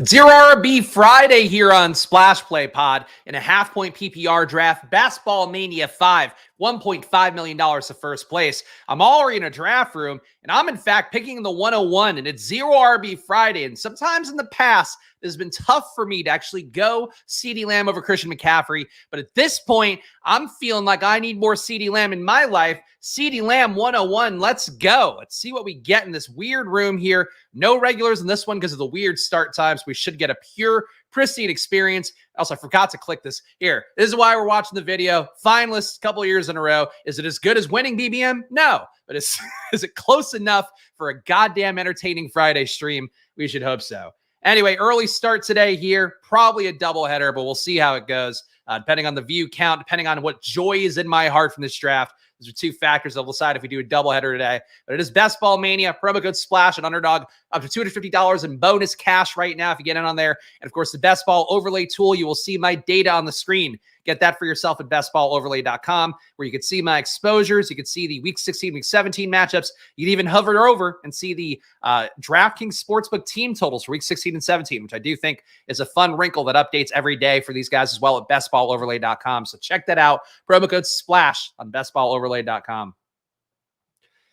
Zero RB Friday here on Splash Play Pod in a half-point PPR draft. Best Ball Mania 5, $1.5 million to first place. I'm already in a draft room, and I'm in fact picking the 101, and it's Zero RB Friday. And sometimes in the past, it has been tough for me to actually go CeeDee Lamb over Christian McCaffrey. But at this point, I'm feeling like I need more CeeDee Lamb in my life. CeeDee Lamb 101, let's go. Let's see what we get in this weird room here. No regulars in this one because of the weird start times. We should get a pure, pristine experience. Also, I forgot to click this here. This is why we're watching the video. Finalists, a couple years in a row. Is it as good as winning BBM? No. But is it close enough for a goddamn entertaining Friday stream? We should hope so. Anyway, early start today here. Probably a doubleheader, but we'll see how it goes. Depending on the view count, depending on what joy is in my heart from this draft. Those are two factors that will decide if we do a doubleheader today. But it is Best Ball Mania. Promo code SPLASH at Underdog. Up to $250 in bonus cash right now if you get in on there. And, of course, the Best Ball Overlay tool. You will see my data on the screen. Get that for yourself at bestballoverlay.com, where you can see my exposures. You can see the Week 16, Week 17 matchups. You can even hover over and see the DraftKings Sportsbook team totals for Week 16 and 17, which I do think is a fun wrinkle that updates every day for these guys as well at bestballoverlay.com. So check that out. Promo code SPLASH on bestballoverlay.com.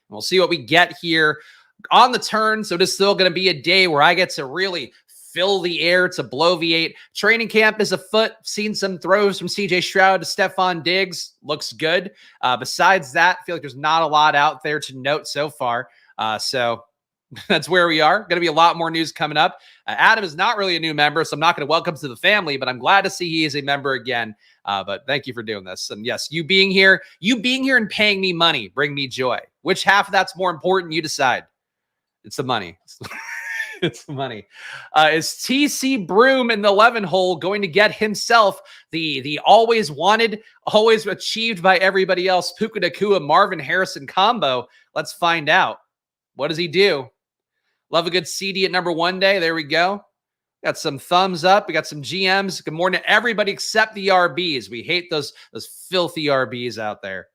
We'll see what we get here on the turn. So it is still going to be a day where I get to really fill the air to bloviate. Training camp is afoot. Seen some throws from CJ Stroud to Stephon Diggs. Looks good. Besides that, I feel like there's not a lot out there to note so far. So that's where we are. Going to be a lot more news coming up. Adam is not really a new member, so I'm not going to welcome to the family, but I'm glad to see he is a member again. But thank you for doing this. And yes, you being here and paying me money, bring me joy. Which half of that's more important? You decide. It's the money. It's the money. Is TC Broom in the 11 hole going to get himself the always wanted, always achieved by everybody else, Puka Nacua, Marvin Harrison combo? Let's find out. What does he do? Love a good CD at number 1 day. There we go. Got some thumbs up. We got some GMs. Good morning to everybody except the RBs. We hate those filthy RBs out there.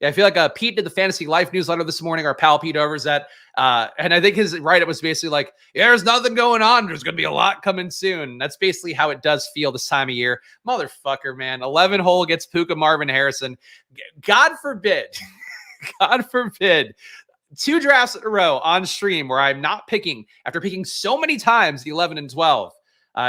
Yeah, I feel like Pete did the Fantasy Life newsletter this morning. Our pal Pete Overs that, and I think his write-up was basically like, yeah, there's nothing going on. There's going to be a lot coming soon. That's basically how it does feel this time of year. Motherfucker, man. 11 hole gets Puka Marvin Harrison. God forbid. God forbid. 2 drafts in a row on stream where I'm not picking, after picking so many times, the 11 and 12.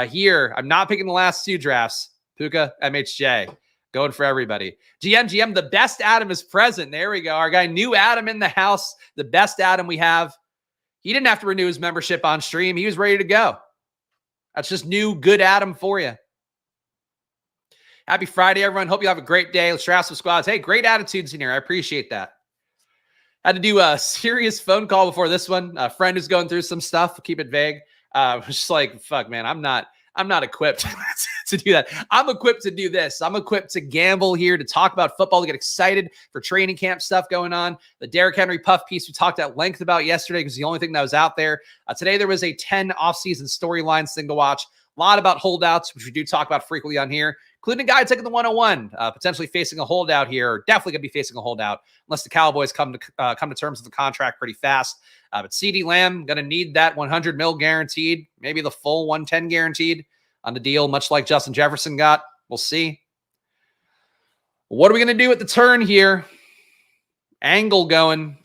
Here, I'm not picking the last 2 drafts. Puka, MHJ. Going for everybody. GM, the best Adam is present. There we go. Our guy, new Adam in the house. The best Adam we have. He didn't have to renew his membership on stream. He was ready to go. That's just new, good Adam for you. Happy Friday, everyone. Hope you have a great day. Let's draft some squads. Hey, great attitudes in here. I appreciate that. Had to do a serious phone call before this one. A friend who's going through some stuff. Keep it vague. Just like, fuck, man, I'm not equipped to do that. I'm equipped to do this. I'm equipped to gamble here, to talk about football, to get excited for training camp stuff going on. The Derrick Henry Puff piece we talked at length about yesterday because the only thing that was out there. Today there was a 10 offseason storylines thing to watch. A lot about holdouts, which we do talk about frequently on here, including a guy taking the 101, potentially facing a holdout here, or definitely going to be facing a holdout unless the Cowboys come to terms with the contract pretty fast. But CeeDee Lamb going to need that 100 mil guaranteed, maybe the full 110 guaranteed on the deal, much like Justin Jefferson got. We'll see. What are we going to do at the turn here? Angle going.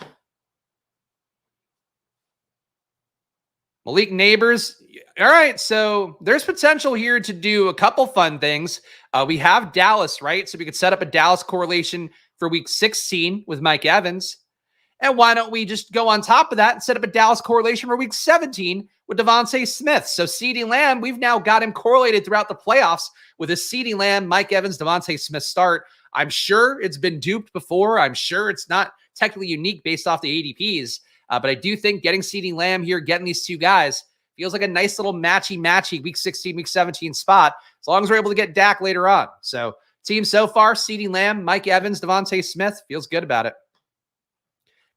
Malik Neighbors. All right, so there's potential here to do a couple fun things. We have Dallas, right? So we could set up a Dallas correlation for Week 16 with Mike Evans. And why don't we just go on top of that and set up a Dallas correlation for Week 17 with Devontae Smith? So CeeDee Lamb, we've now got him correlated throughout the playoffs with a CeeDee Lamb, Mike Evans, Devontae Smith start. I'm sure it's been duped before. I'm sure it's not technically unique based off the ADPs. But I do think getting CeeDee Lamb here, getting these 2 guys, feels like a nice little matchy Week 16, Week 17 spot, as long as we're able to get Dak later on. So team so far, CeeDee Lamb, Mike Evans, Devontae Smith, feels good about it.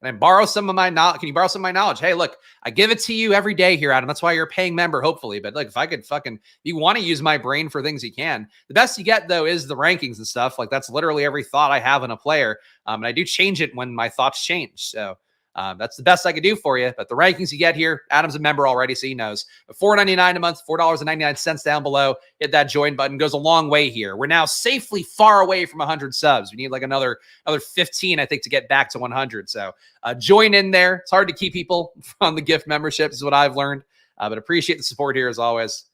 And borrow some of my knowledge. Can you borrow some of my knowledge? Hey, look, I give it to you every day here, Adam. That's why you're a paying member, hopefully. But like, if I could if you want to use my brain for things, you can. The best you get, though, is the rankings and stuff. Like, that's literally every thought I have in a player. And I do change it when my thoughts change. So That's the best I could do for you. But the rankings you get here, Adam's a member already, so he knows. But $4.99 a month, $4.99 down below. Hit that join button. Goes a long way here. We're now safely far away from 100 subs. We need like another 15, I think, to get back to 100. So join in there. It's hard to keep people on the gift membership is what I've learned. But appreciate the support here as always.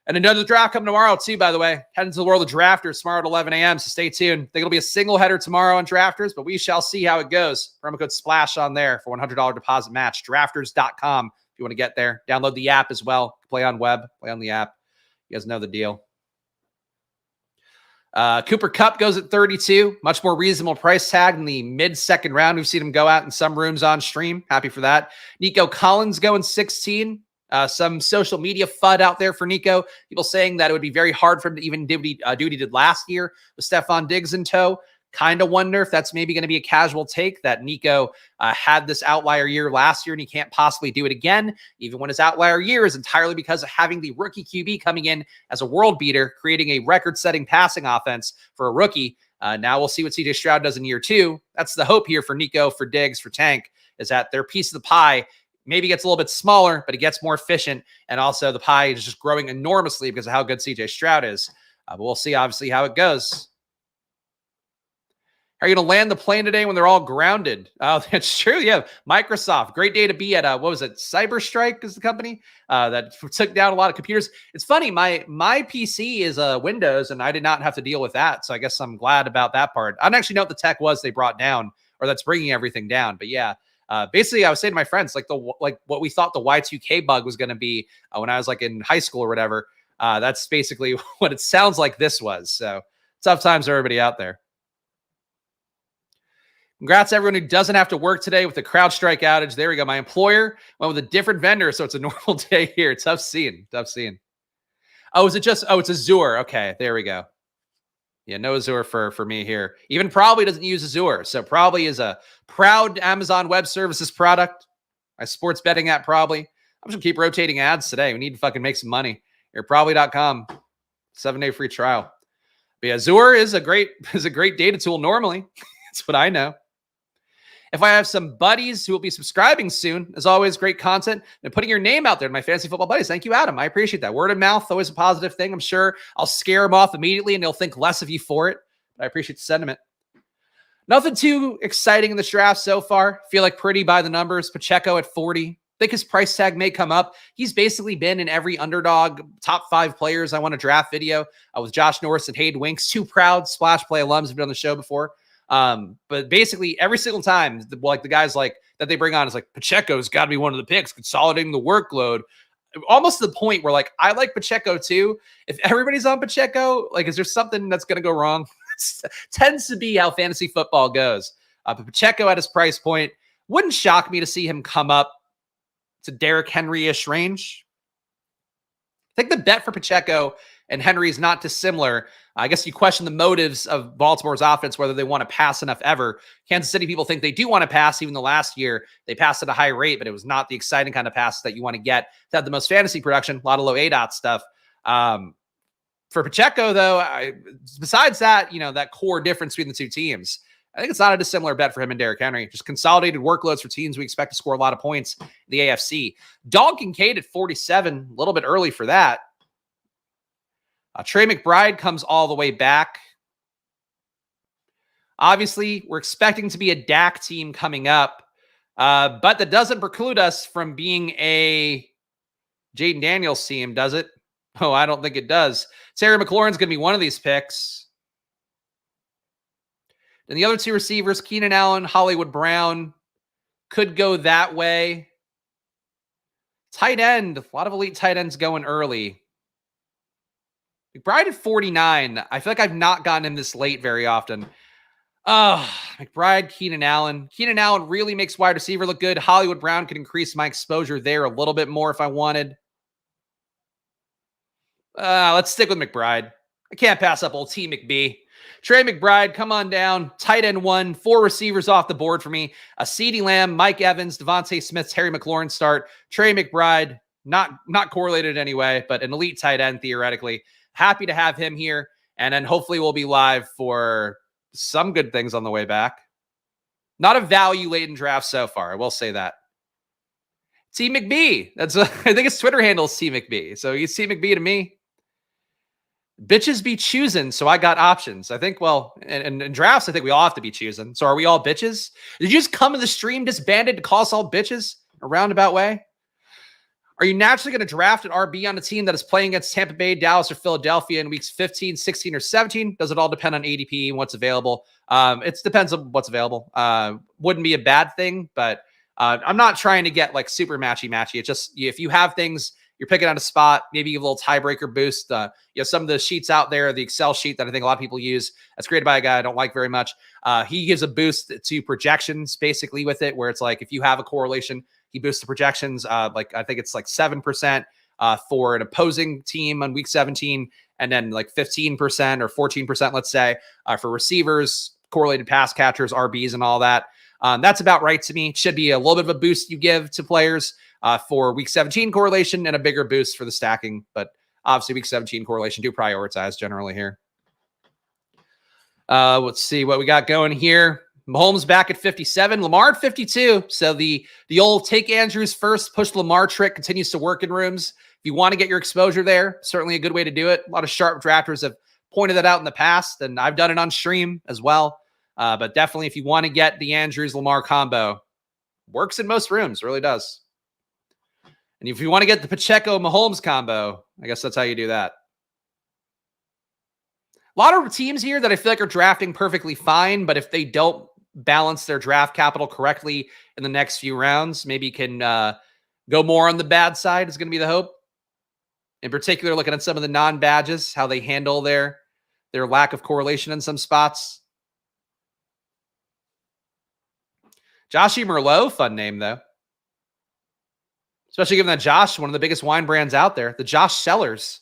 And another draft coming tomorrow, too, by the way. Heading to the world of drafters tomorrow at 11 a.m., so stay tuned. I think it'll be a single header tomorrow on drafters, but we shall see how it goes. Promo code SPLASH on there for $100 deposit match. Drafters.com if you want to get there. Download the app as well. Play on web. Play on the app. You guys know the deal. Cooper Kupp goes at 32. Much more reasonable price tag in the mid-second round. We've seen him go out in some rooms on stream. Happy for that. Nico Collins going 16. Some social media FUD out there for Nico. People saying that it would be very hard for him to even do what he did last year with Stephon Diggs in tow. Kind of wonder if that's maybe going to be a casual take that Nico had this outlier year last year and he can't possibly do it again, even when his outlier year is entirely because of having the rookie QB coming in as a world beater, creating a record-setting passing offense for a rookie. Now we'll see what CJ Stroud does in year 2. That's the hope here for Nico, for Diggs, for Tank, is that their piece of the pie maybe gets a little bit smaller, but it gets more efficient. And also the pie is just growing enormously because of how good CJ Stroud is. But we'll see, obviously, how it goes. Are you going to land the plane today when they're all grounded? Oh, that's true. Yeah. Microsoft. Great day to be at, what was it? Cyberstrike is the company that took down a lot of computers. It's funny. My PC is Windows, and I did not have to deal with that. So I guess I'm glad about that part. I don't actually know what the tech was they brought down or that's bringing everything down. But yeah. Basically, I was saying to my friends, like what we thought the Y2K bug was going to be when I was like in high school or whatever. That's basically what it sounds like this was. So tough times for everybody out there. Congrats to everyone who doesn't have to work today with the CrowdStrike outage. There we go. My employer went with a different vendor, so it's a normal day here. Tough seeing. Tough seeing. Oh, is it just? Oh, it's Azure. Okay, there we go. Yeah, no Azure for me here. Even Probably doesn't use Azure. So Probably is a proud Amazon Web Services product. My sports betting app Probably. I'm just going to keep rotating ads today. We need to fucking make some money. Here, Probably.com. 7-day free trial. But yeah, Azure is a great data tool normally. That's what I know. If I have some buddies who will be subscribing soon, as always, great content and putting your name out there to my fantasy football buddies. Thank you, Adam. I appreciate that. Word of mouth, always a positive thing. I'm sure I'll scare them off immediately and they'll think less of you for it. But I appreciate the sentiment. Nothing too exciting in this draft so far. Feel like pretty by the numbers. Pacheco at 40. Think his price tag may come up. He's basically been in every Underdog top 5 players I want to draft video with Josh Norris and Hayden Winks. 2 proud Splash Play alums have been on the show before. But basically every single time, like the guys like that they bring on is like Pacheco's got to be one of the picks, consolidating the workload, almost to the point where like I like Pacheco too. If everybody's on Pacheco, like is there something that's going to go wrong? Tends to be how fantasy football goes. But Pacheco at his price point wouldn't shock me to see him come up to Derrick Henry-ish range. I think the bet for Pacheco and Henry is not dissimilar. I guess you question the motives of Baltimore's offense, whether they want to pass enough ever. Kansas City people think they do want to pass. Even the last year, they passed at a high rate, but it was not the exciting kind of passes that you want to get to have the most fantasy production, a lot of low ADOT stuff. For Pacheco, though, besides that, that core difference between the two teams, I think it's not a dissimilar bet for him and Derrick Henry. Just consolidated workloads for teams we expect to score a lot of points in the AFC. Dog Kincaid at 47, a little bit early for that. Trey McBride comes all the way back. Obviously, we're expecting to be a Dak team coming up, but that doesn't preclude us from being a Jaden Daniels team, does it? Oh, I don't think it does. Terry McLaurin's going to be one of these picks. And the other 2 receivers, Keenan Allen, Hollywood Brown, could go that way. Tight end, a lot of elite tight ends going early. McBride at 49. I feel like I've not gotten him this late very often. McBride, Keenan Allen. Keenan Allen really makes wide receiver look good. Hollywood Brown could increase my exposure there a little bit more if I wanted. Let's stick with McBride. I can't pass up old T. McBee. Trey McBride, come on down. Tight end 1, 4 receivers off the board for me. CeeDee Lamb, Mike Evans, Devontae Smith, Terry McLaurin start. Trey McBride, not correlated anyway, but an elite tight end theoretically. Happy to have him here. And then hopefully we'll be live for some good things on the way back. Not a value-laden draft so far. I will say that. T McBee. I think his Twitter handle is T McBee. So he's T McBee to me. Bitches be choosing, so I got options. I think, well, in drafts, I think we all have to be choosing. So are we all bitches? Did you just come in the stream disbanded to call us all bitches? A roundabout way? Are you naturally going to draft an RB on a team that is playing against Tampa Bay, Dallas, or Philadelphia in weeks 15, 16, or 17? Does it all depend on ADP and what's available? It depends on what's available. Wouldn't be a bad thing, but I'm not trying to get like super matchy. It's just if you have things, you're picking out a spot, maybe give a little tiebreaker boost. Some of the sheets out there, the Excel sheet that I think a lot of people use, that's created by a guy I don't like very much. He gives a boost to projections basically with it, where it's like if you have a correlation, he boosts the projections. Like I think it's like 7% for an opposing team on week 17, and then like 15% or 14%, let's say, for receivers, correlated pass catchers, RBs, and all that. That's about right to me. It should be a little bit of a boost you give to players for week 17 correlation and a bigger boost for the stacking. But obviously week 17 correlation do prioritize generally here. Let's see what we got going here. Mahomes back at 57, Lamar at 52. So the old take Andrews first, push Lamar trick continues to work in rooms. If you want to get your exposure there, certainly a good way to do it. A lot of sharp drafters have pointed that out in the past, and I've done it on stream as well. But definitely if you want to get the Andrews-Lamar combo, works in most rooms, really does. And if you want to get the Pacheco-Mahomes combo, I guess that's how you do that. A lot of teams here that I feel like are drafting perfectly fine, but if they don't balance their draft capital correctly in the next few rounds, maybe can go more on the bad side is going to be the hope. In particular, looking at some of the non-badges, how they handle their lack of correlation in some spots. Joshy Merlot, fun name though. Especially given that Josh, one of the biggest wine brands out there, the Josh Sellers.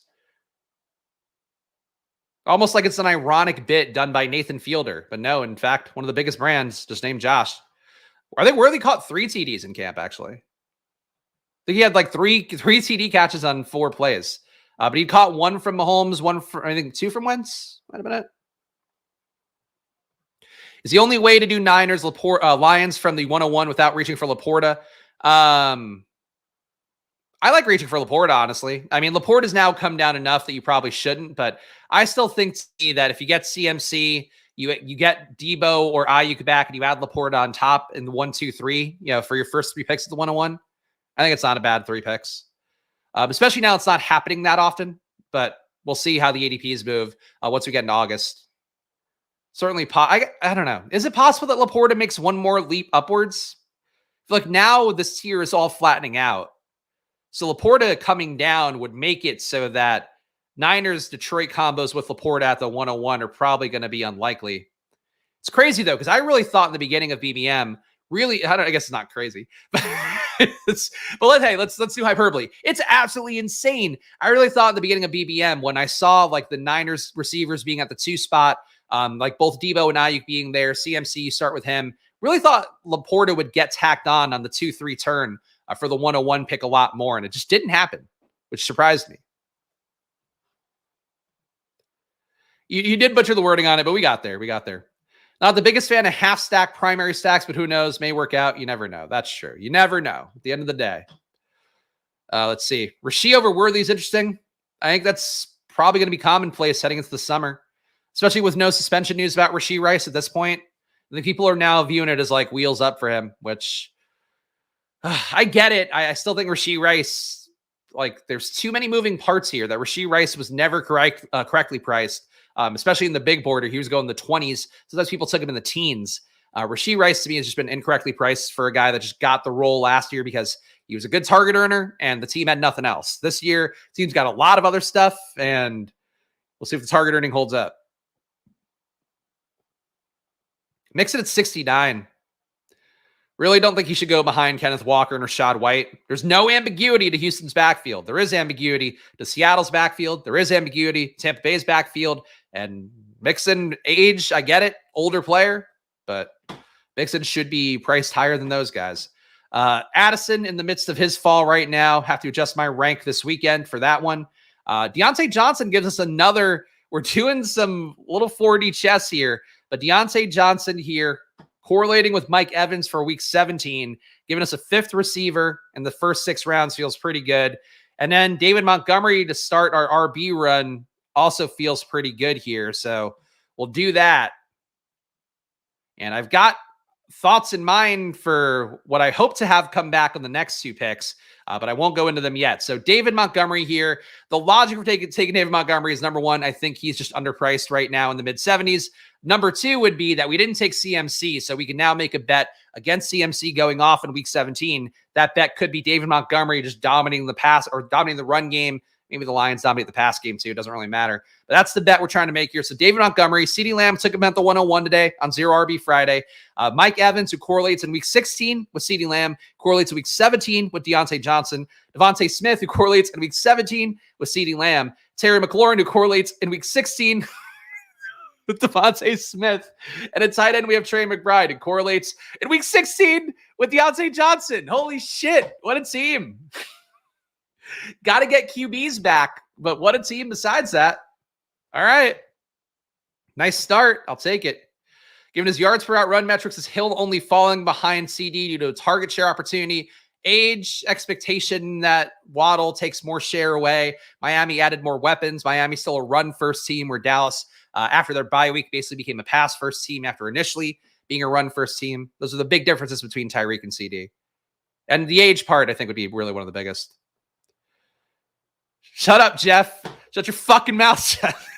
Almost like it's an ironic bit done by Nathan Fielder. But no, in fact, one of the biggest brands just named Josh. Where they caught 3 TDs in camp, actually. I think he had like three TD catches on 4 plays. But he caught 1 from Mahomes, 1 from, I think 2 from Wentz. Might have been it. Is the only way to do Niners Lions from the 101 without reaching for Laporta? I like reaching for Laporta, honestly. I mean, Laporta's now come down enough that you probably shouldn't, but I still think that if you get CMC, you get Debo or Ayuk back and you add Laporta on top in the 1, 2, 3, for your first 3 picks at the 101, I think it's not a bad 3 picks. Especially now it's not happening that often, but we'll see how the ADPs move once we get into August. Certainly, I don't know. Is it possible that Laporta makes one more leap upwards? I feel like now this tier is all flattening out. So Laporta coming down would make it so that Niners Detroit combos with Laporta at the 101 are probably going to be unlikely. It's crazy though, because I really thought in the beginning of BBM, I guess it's not crazy, but let's do hyperbole. It's absolutely insane. I really thought in the beginning of BBM when I saw like the Niners receivers being at the 2 spot, like both Debo and Ayuk being there, CMC, you start with him. Really thought Laporta would get tacked on the 2-3 turn for the 101 pick a lot more, and it just didn't happen, which surprised me. You did butcher the wording on it, but we got there. Not the biggest fan of half-stack primary stacks, but who knows? May work out. You never know. That's true. You never know at the end of the day. Let's see. Rasheed over Worthy is interesting. I think that's probably going to be commonplace heading into the summer, especially with no suspension news about Rasheed Rice at this point. I think people are now viewing it as like wheels up for him, which I get it. I still think Rasheed Rice, like there's too many moving parts here that Rasheed Rice was never correctly priced, especially in the big border. He was going in the 20s. Sometimes people took him in the teens. Rasheed Rice to me has just been incorrectly priced for a guy that just got the role last year because he was a good target earner and the team had nothing else. This year, the team's got a lot of other stuff and we'll see if the target earning holds up. Mixon at 69. Really don't think he should go behind Kenneth Walker and Rachaad White. There's no ambiguity to Houston's backfield. There is ambiguity to Seattle's backfield. There is ambiguity to Tampa Bay's backfield. And Mixon, age, I get it, older player, but Mixon should be priced higher than those guys. Addison in the midst of his fall right now. Have to adjust my rank this weekend for that one. Deontay Johnson gives us another. We're doing some little 4D chess here, but Deontay Johnson here, correlating with Mike Evans for week 17, giving us a 5th receiver in the first 6 rounds feels pretty good. And then David Montgomery to start our RB run also feels pretty good here. So we'll do that. And I've got thoughts in mind for what I hope to have come back on the next 2 picks, but I won't go into them yet. So David Montgomery here. The logic for taking David Montgomery is, number one, I think he's just underpriced right now in the mid-70s. Number 2 would be that we didn't take CMC, so we can now make a bet against CMC going off in week 17. That bet could be David Montgomery just dominating the pass or dominating the run game. Maybe the Lions dominate the pass game too. It doesn't really matter. But that's the bet we're trying to make here. So David Montgomery, CeeDee Lamb took him at the 101 today on Zero RB Friday. Mike Evans, who correlates in week 16 with CeeDee Lamb, correlates in week 17 with Deontay Johnson. Devontae Smith, who correlates in week 17 with CeeDee Lamb. Terry McLaurin, who correlates in week 16 with Devontae Smith. And at tight end, we have Trey McBride, who correlates in week 16 with Deontay Johnson. Holy shit. What a team. Got to get QBs back, but what a team besides that. All right. Nice start. I'll take it. Given his yards per out run metrics, is Hill only falling behind CD due to a target share opportunity, age, expectation that Waddle takes more share away. Miami added more weapons. Miami's still a run-first team, where Dallas, after their bye week, basically became a pass-first team after initially being a run-first team. Those are the big differences between Tyreek and CD. And the age part, I think, would be really one of the biggest. Shut up, Jeff. Shut your fucking mouth, Jeff.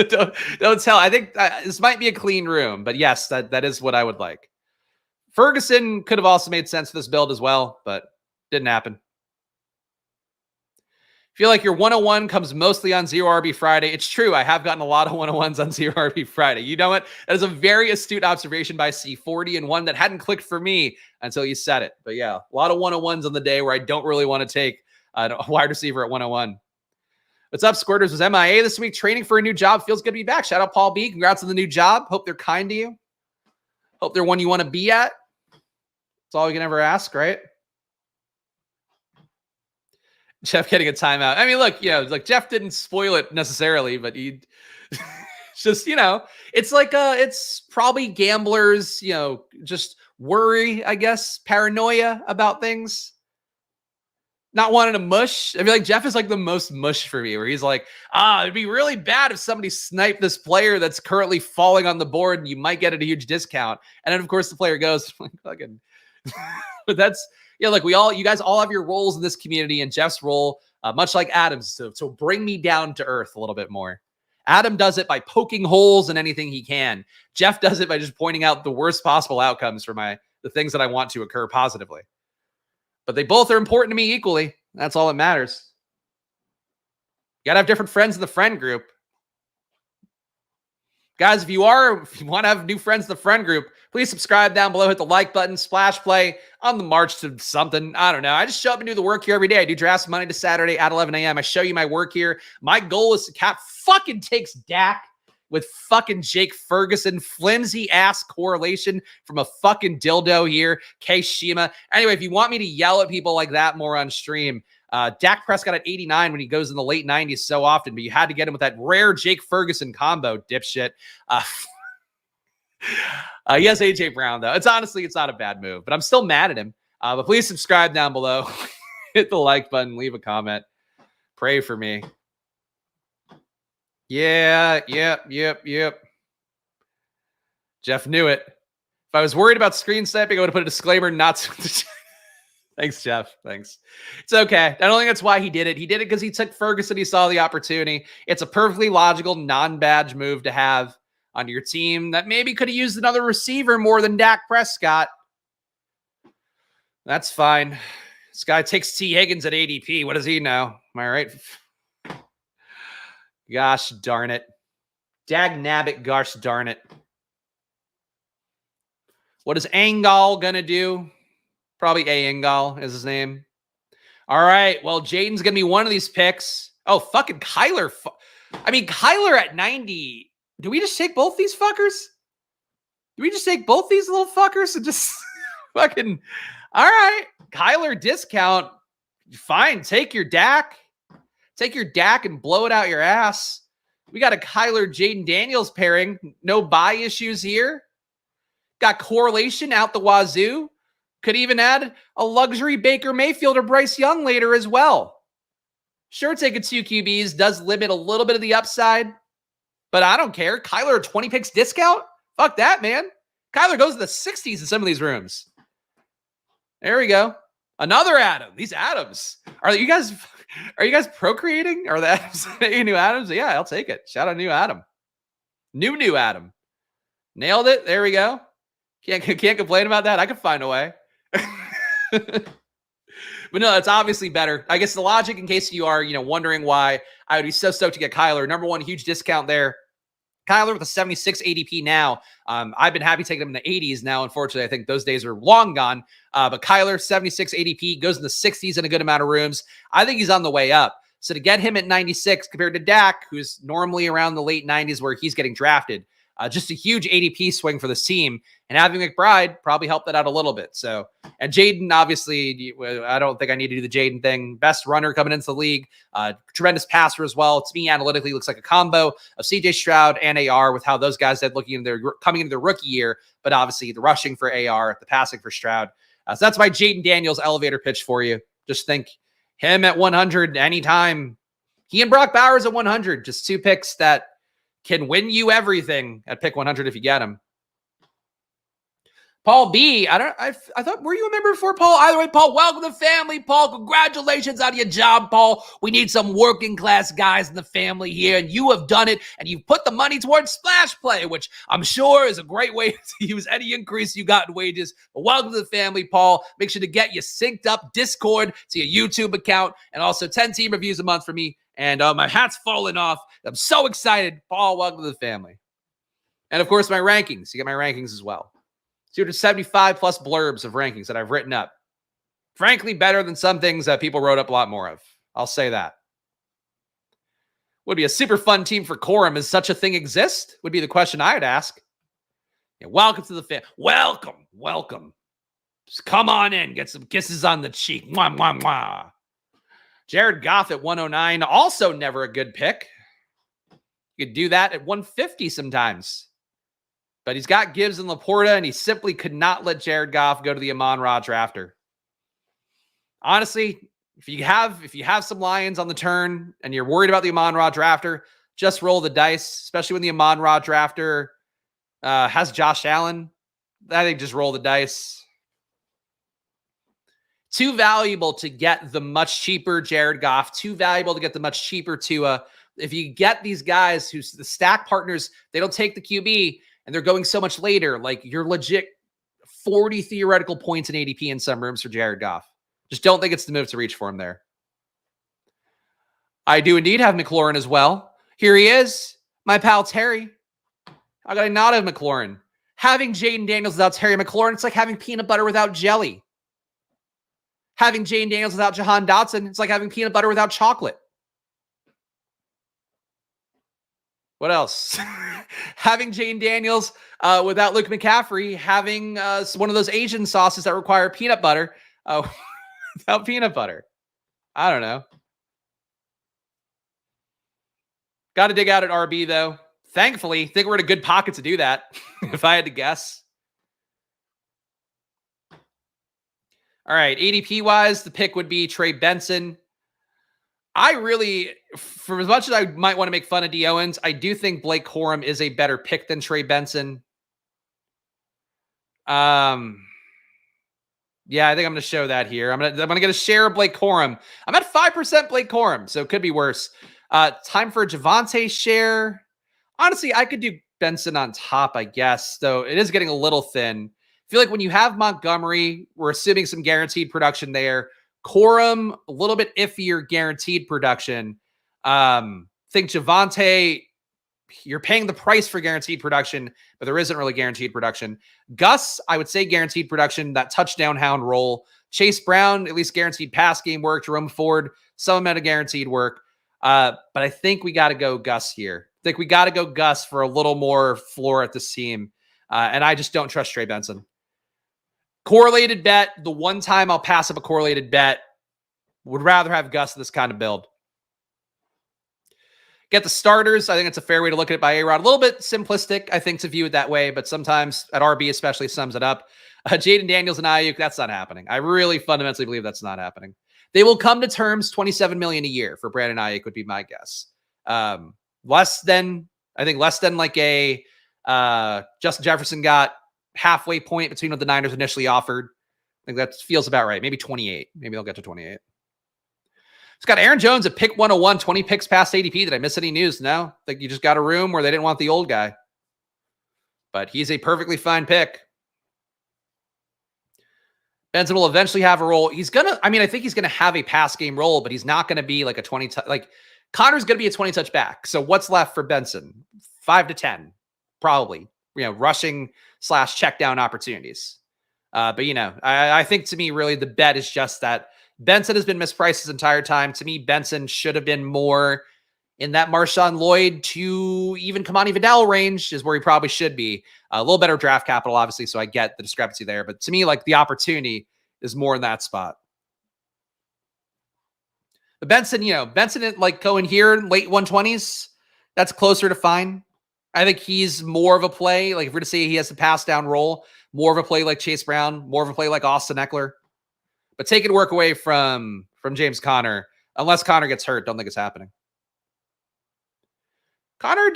don't tell. I think this might be a clean room, but yes, that is what I would like. Ferguson could have also made sense for this build as well, but didn't happen. Feel like your 101 comes mostly on Zero RB Friday. It's true. I have gotten a lot of 101s on Zero RB Friday. You know what? That is a very astute observation by C40, and one that hadn't clicked for me until you said it. But yeah, a lot of 101s on the day where I don't really want to take a wide receiver at 101. What's up, Squirters? Was MIA this week, training for a new job. Feels good to be back. Shout out Paul B. Congrats on the new job. Hope they're kind to you. Hope they're one you want to be at. That's all we can ever ask, right? Jeff getting a timeout. I mean, look, like Jeff didn't spoil it necessarily, but he just, it's like it's probably gamblers, just worry, I guess, paranoia about things. Not wanting to mush. I feel like Jeff is like the most mush for me, where he's like, it'd be really bad if somebody sniped this player that's currently falling on the board and you might get it a huge discount. And then, of course, the player goes, like, fucking. But that's, like you guys all have your roles in this community, and Jeff's role, much like Adam's, so bring me down to earth a little bit more. Adam does it by poking holes in anything he can. Jeff does it by just pointing out the worst possible outcomes for the things that I want to occur positively. But they both are important to me equally. That's all that matters. You got to have different friends in the friend group. Guys, if you want to have new friends in the friend group, please subscribe down below. Hit the like button. Splash play on the march to something. I don't know. I just show up and do the work here every day. I do drafts Monday to Saturday at 11 a.m. I show you my work here. My goal is to cap fucking takes Dak with fucking Jake Ferguson, flimsy ass correlation from a fucking dildo here, K Shima. Anyway, if you want me to yell at people like that more on stream, Dak Prescott at 89 when he goes in the late 90s so often, but you had to get him with that rare Jake Ferguson combo, dipshit. Yes, AJ Brown, though. It's not a bad move, but I'm still mad at him. But please subscribe down below. Hit the like button, leave a comment. Pray for me. Yeah, yep. Jeff knew it. If I was worried about screen sniping, I would have put a disclaimer not to. Thanks, Jeff. Thanks. It's okay. I don't think that's why he did it. He did it because he took Ferguson. He saw the opportunity. It's a perfectly logical non-badge move to have on your team that maybe could have used another receiver more than Dak Prescott. That's fine. This guy takes T. Higgins at ADP. What does he know? Am I right? Gosh darn it. Dag nabbit, gosh darn it. What is Angal going to do? Probably Angal is his name. All right. Well, Jaden's going to be one of these picks. Oh, fucking Kyler. Kyler at 90. Do we just take both these fuckers? Do we just take both these little fuckers and just fucking... All right. Kyler discount. Fine. Take your Dak. Take your Dak and blow it out your ass. We got a Kyler Jaden Daniels pairing. No buy issues here. Got correlation out the wazoo. Could even add a luxury Baker Mayfield or Bryce Young later as well. Sure, taking 2 QBs does limit a little bit of the upside, but I don't care. Kyler, 20 picks discount? Fuck that, man. Kyler goes to the 60s in some of these rooms. There we go. Another Adam. These Adams. Are you guys procreating? Are the Adams new Adams? Yeah, I'll take it. Shout out new Adam. New Adam. Nailed it. There we go. Can't complain about that. I could find a way. But no, it's obviously better. I guess the logic, in case you are, wondering why I would be so stoked to get Kyler. Number one, huge discount there. Kyler with a 76 ADP now. I've been happy taking him in the 80s now. Unfortunately, I think those days are long gone. But Kyler, 76 ADP, goes in the 60s in a good amount of rooms. I think he's on the way up. So to get him at 96 compared to Dak, who's normally around the late 90s where he's getting drafted, just a huge ADP swing for this team. And having McBride probably helped that out a little bit. So, and Jaden, obviously, I don't think I need to do the Jaden thing. Best runner coming into the league. Tremendous passer as well. To me, analytically, looks like a combo of CJ Stroud and AR with how those guys did coming into their rookie year. But obviously, the rushing for AR, the passing for Stroud. So that's my Jaden Daniels elevator pitch for you. Just think him at 100 anytime. He and Brock Bowers at 100. Just 2 picks that can win you everything at pick 100 if you get him. Paul B, I thought, were you a member before, Paul? Either way, Paul, welcome to the family, Paul. Congratulations on your job, Paul. We need some working class guys in the family here, and you have done it, and you've put the money towards Splash Play, which I'm sure is a great way to use any increase you got in wages. But welcome to the family, Paul. Make sure to get you synced up Discord to your YouTube account, and also 10 team reviews a month for me. And my hat's falling off. I'm so excited. Paul, welcome to the family. And of course, my rankings. You get my rankings as well. 275 plus blurbs of rankings that I've written up. Frankly, better than some things that people wrote up a lot more of. I'll say that. Would be a super fun team for Quorum. Does such a thing exist? Would be the question I would ask. Yeah, welcome to the family. Welcome. Just come on in. Get some kisses on the cheek. Mwah, mwah, mwah. Jared Goff at 109. Also never a good pick. You could do that at 150 sometimes. But he's got Gibbs and Laporta, and he simply could not let Jared Goff go to the Amon-Ra drafter. Honestly, if you have some Lions on the turn and you're worried about the Amon-Ra drafter, just roll the dice, especially when the Amon-Ra drafter has Josh Allen. I think just roll the dice. Too valuable to get the much cheaper Jared Goff. Too valuable to get the much cheaper Tua. If you get these guys who's the stack partners, they don't take the QB, and they're going so much later. Like, you're legit 40 theoretical points in ADP in some rooms for Jared Goff. Just don't think it's the move to reach for him there. I do indeed have McLaurin as well. Here he is, my pal Terry. How could I not have McLaurin? Having Jaden Daniels without Terry McLaurin, it's like having peanut butter without jelly. Having Jaden Daniels without Jahan Dotson, it's like having peanut butter without chocolate. What else? Having Jaden Daniels without Luke McCaffrey, having one of those Asian sauces that require peanut butter without peanut butter. I don't know. Got to dig out at RB, though. Thankfully, I think we're in a good pocket to do that, if I had to guess. All right, ADP-wise, the pick would be Trey Benson. I really, for as much as I might want to make fun of D. Owens, I do think Blake Corum is a better pick than Trey Benson. Yeah, I think I'm going to show that here. I'm going to get a share of Blake Corum. I'm at 5% Blake Corum, so it could be worse. Time for a Javonte share. Honestly, I could do Benson on top, I guess, though it is getting a little thin. I feel like when you have Montgomery, we're assuming some guaranteed production there. Corum, a little bit iffier guaranteed production. Think Javonte, you're paying the price for guaranteed production, but there isn't really guaranteed production. Gus, I would say guaranteed production, that touchdown hound role. Chase Brown, at least guaranteed pass game work. Jerome Ford, some amount of guaranteed work. But I think we got to go Gus here. I think we got to go Gus for a little more floor at this team. And I just don't trust Trey Benson. Correlated bet, the one time I'll pass up a correlated bet, would rather have Gus this kind of build. Get the starters. I think it's a fair way to look at it by A-Rod. A little bit simplistic, I think, to view it that way, but sometimes at RB especially sums it up. Jaden Daniels and Ayuk, that's not happening. I really fundamentally believe that's not happening. They will come to terms. $27 million a year for Brandon Ayuk would be my guess. Less than like a Justin Jefferson got halfway point between what the Niners initially offered. I think that feels about right. Maybe 28. Maybe they'll get to 28. It's got Aaron Jones at pick 101, 20 picks past ADP. Did I miss any news? No. I think you just got a room where they didn't want the old guy. But he's a perfectly fine pick. Benson will eventually have a role. I think he's going to have a pass game role, but he's not going to be like a 20, like Connor's going to be a 20 touch back. So what's left for Benson? 5 to 10, probably, rushing / check down opportunities. But I think to me, really the bet is just that Benson has been mispriced his entire time. To me, Benson should have been more in that Marshawn Lloyd to even Kamani Vidal range is where he probably should be. A little better draft capital, obviously, so I get the discrepancy there. But to me, like the opportunity is more in that spot. But Benson like going here in late 120s, that's closer to fine. I think he's more of a play. Like if we're to say he has a pass down role, more of a play like Chase Brown, more of a play like Austin Eckler. But taking work away from James Conner, unless Conner gets hurt, don't think it's happening. Conner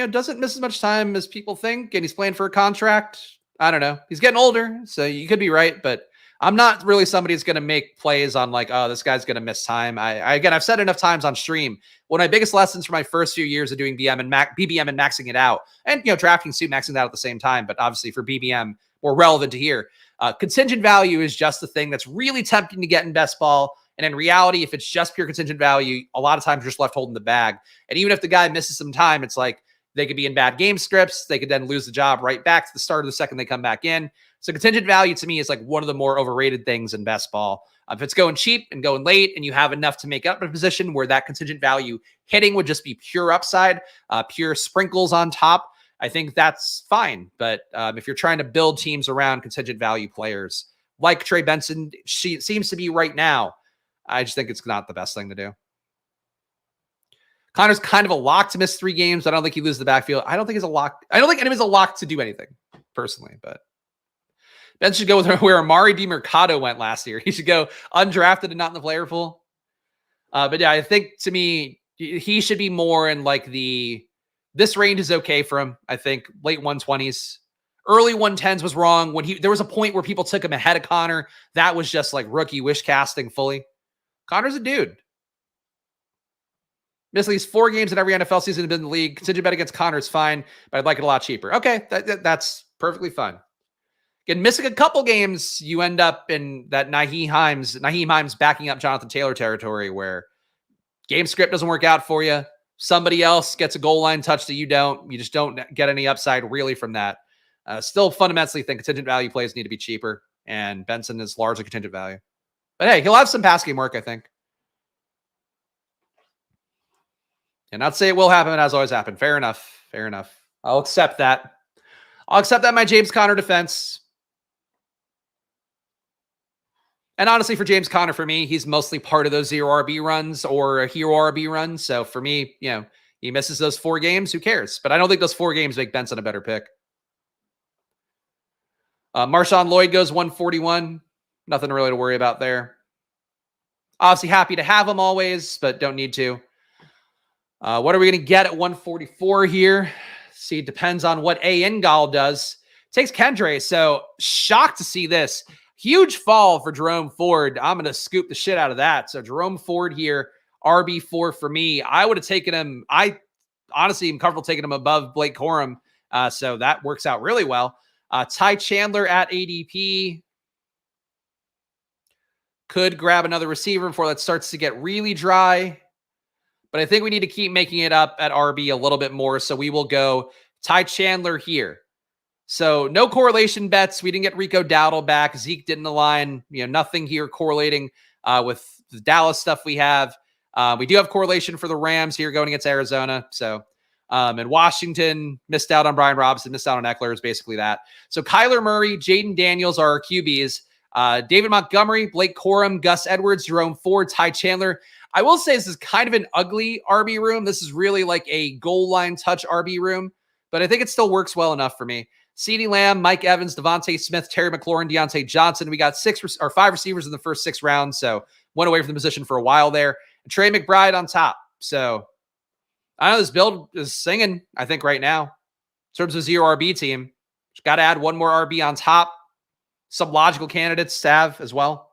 doesn't miss as much time as people think, and he's playing for a contract. I don't know. He's getting older, so you could be right, but I'm not really somebody who's going to make plays on like, oh, this guy's going to miss time. I've said enough times on stream. One of my biggest lessons for my first few years of doing BBM and maxing it out, and drafting suit maxing that at the same time, but obviously for BBM more relevant to here. Contingent value is just the thing that's really tempting to get in best ball. And in reality, if it's just pure contingent value, a lot of times you're just left holding the bag. And even if the guy misses some time, it's like they could be in bad game scripts. They could then lose the job right back to the start of the second they come back in. So contingent value to me is like one of the more overrated things in best ball. If it's going cheap and going late and you have enough to make up a position where that contingent value hitting would just be pure upside, pure sprinkles on top, I think that's fine. But if you're trying to build teams around contingent value players like Trey Benson seems to be right now, I just think it's not the best thing to do. Connor's kind of a lock to miss 3 games. I don't think he loses the backfield. I don't think he's a lock. I don't think anyone's a lock to do anything personally, but Ben should go with where Amari DiMercado went last year. He should go undrafted and not in the player pool. But yeah, I think to me, he should be more in like this range is okay for him. I think late 120s, early 110s was wrong. There was a point where people took him ahead of Connor. That was just like rookie wish casting fully. Connor's a dude. Missed at least 4 games in every NFL season in the league. Contingent bet against Connor is fine, but I'd like it a lot cheaper. Okay, that's perfectly fine. Again, missing a couple games, you end up in that Nyheim Hines backing up Jonathan Taylor territory where game script doesn't work out for you. Somebody else gets a goal line touch that you don't. You just don't get any upside really from that. Still fundamentally think contingent value plays need to be cheaper, and Benson is largely contingent value. But hey, he'll have some pass game work, I think. And not say it will happen, it has always happened. Fair enough. Fair enough. I'll accept that. I'll accept that in my James Conner defense. And honestly, for James Conner, for me, he's mostly part of those 0 RB runs or a hero RB run. So for me, he misses those 4 games. Who cares? But I don't think those 4 games make Benson a better pick. Marshawn Lloyd goes 141. Nothing really to worry about there. Obviously happy to have him always, but don't need to. What are we going to get at 144 here? See, it depends on what A. Ingal does. Takes Kendre. So shocked to see this. Huge fall for Jerome Ford. I'm going to scoop the shit out of that. So Jerome Ford here, RB4 for me. I would have taken him. I honestly am comfortable taking him above Blake Corum. So that works out really well. Ty Chandler at ADP. Could grab another receiver before that starts to get really dry. But I think we need to keep making it up at RB a little bit more. So we will go Ty Chandler here. So no correlation bets. We didn't get Rico Dowdle back. Zeke didn't align. Nothing here correlating with the Dallas stuff we have. We do have correlation for the Rams here going against Arizona. So, and Washington missed out on Brian Robinson, missed out on Eckler is basically that. So Kyler Murray, Jaden Daniels are our QBs. David Montgomery, Blake Corum, Gus Edwards, Jerome Ford, Ty Chandler. I will say this is kind of an ugly RB room. This is really like a goal line touch RB room, but I think it still works well enough for me. CeeDee Lamb, Mike Evans, Devontae Smith, Terry McLaurin, Deontay Johnson. We got 5 receivers in the first 6 rounds, so went away from the position for a while there. And Trey McBride on top. So I know this build is singing, I think, right now. In terms of 0 RB team, just got to add one more RB on top. Some logical candidates to have as well.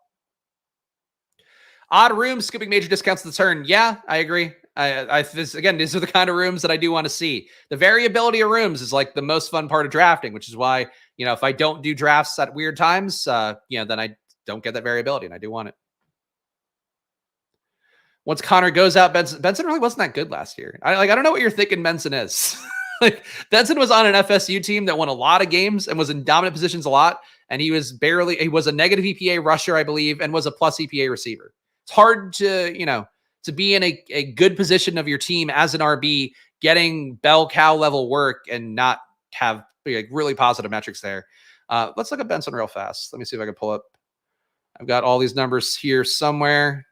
Odd rooms, skipping major discounts to the turn. Yeah, I agree. These are the kind of rooms that I do want to see. The variability of rooms is like the most fun part of drafting, which is why, if I don't do drafts at weird times, then I don't get that variability, and I do want it. Once Connor goes out, Benson really wasn't that good last year. I don't know what you're thinking Benson is. Like, Benson was on an FSU team that won a lot of games and was in dominant positions a lot, and he was a negative EPA rusher, I believe, and was a plus EPA receiver. It's hard to, to be in a good position of your team as an RB, getting bell cow level work and not have really positive metrics there. Let's look at Benson real fast. Let me see if I can pull up. I've got all these numbers here somewhere.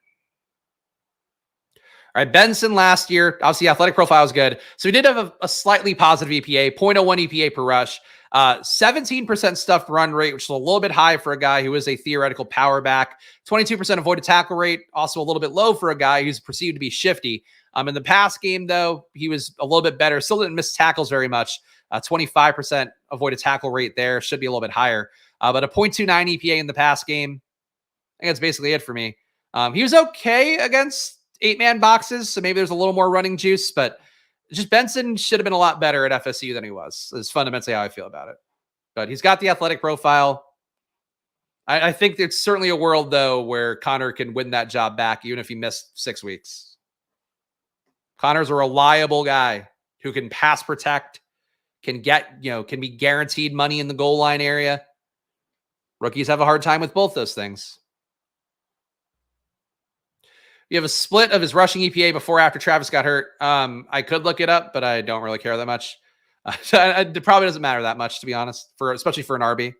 All right, Benson last year, obviously athletic profile was good. So he did have a slightly positive EPA, 0.01 EPA per rush, 17% stuffed run rate, which is a little bit high for a guy who is a theoretical power back, 22% avoided tackle rate, also a little bit low for a guy who's perceived to be shifty. In the past game, though, he was a little bit better. Still didn't miss tackles very much. 25% avoided tackle rate there. Should be a little bit higher. But a 0.29 EPA in the past game. I think that's basically it for me. He was okay against 8-man boxes, so maybe there's a little more running juice, but just Benson should have been a lot better at FSU than he was, is fundamentally how I feel about it. But he's got the athletic profile. I think it's certainly a world, though, where Connor can win that job back, even if he missed 6 weeks. Connor's a reliable guy who can pass protect, can be guaranteed money in the goal line area. Rookies have a hard time with both those things. You have a split of his rushing EPA before after Travis got hurt. I could look it up, but I don't really care that much. It probably doesn't matter that much, to be honest, especially for an RB.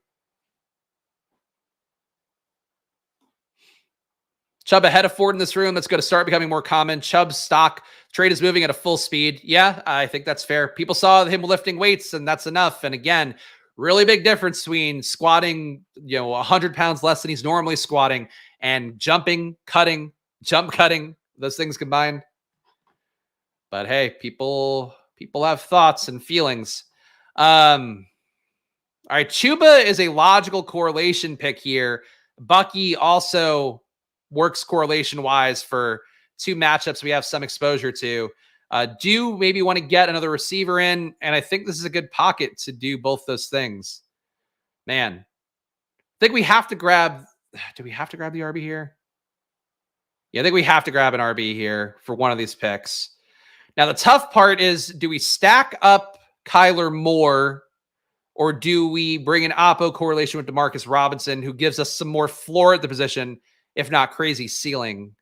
Chubb ahead of Ford in this room. That's going to start becoming more common. Chubb's stock trade is moving at a full speed. Yeah, I think that's fair. People saw him lifting weights, and that's enough. And again, really big difference between squatting, 100 pounds less than he's normally squatting and jumping, cutting, jump cutting, those things combined. But hey, people have thoughts and feelings. All right, Chuba is a logical correlation pick here. Bucky also works correlation wise for 2 matchups we have some exposure to. Do maybe want to get another receiver in, and I think this is a good pocket to do both those things. Man, I think we have to grab. Do we have to grab the RB here? Yeah, I think we have to grab an RB here for one of these picks. Now, the tough part is, do we stack up Kyler Moore, or do we bring an oppo correlation with Demarcus Robinson, who gives us some more floor at the position, if not crazy ceiling?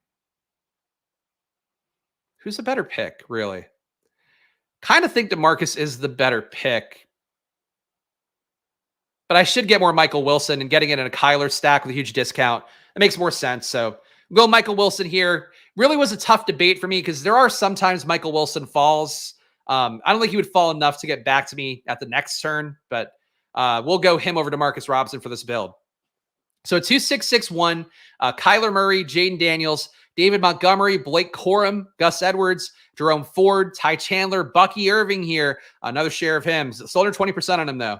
Who's a better pick, really? Kind of think Demarcus is the better pick. But I should get more Michael Wilson, and getting it in a Kyler stack with a huge discount, it makes more sense. So go Michael Wilson here. Really was a tough debate for me because there are sometimes Michael Wilson falls. I don't think he would fall enough to get back to me at the next turn, but we'll go him over to Demarcus Robinson for this build. So 2-6-6-1, Kyler Murray, Jaden Daniels, David Montgomery, Blake Corum, Gus Edwards, Jerome Ford, Ty Chandler, Bucky Irving here. Another share of him. Still under 20% on him, though.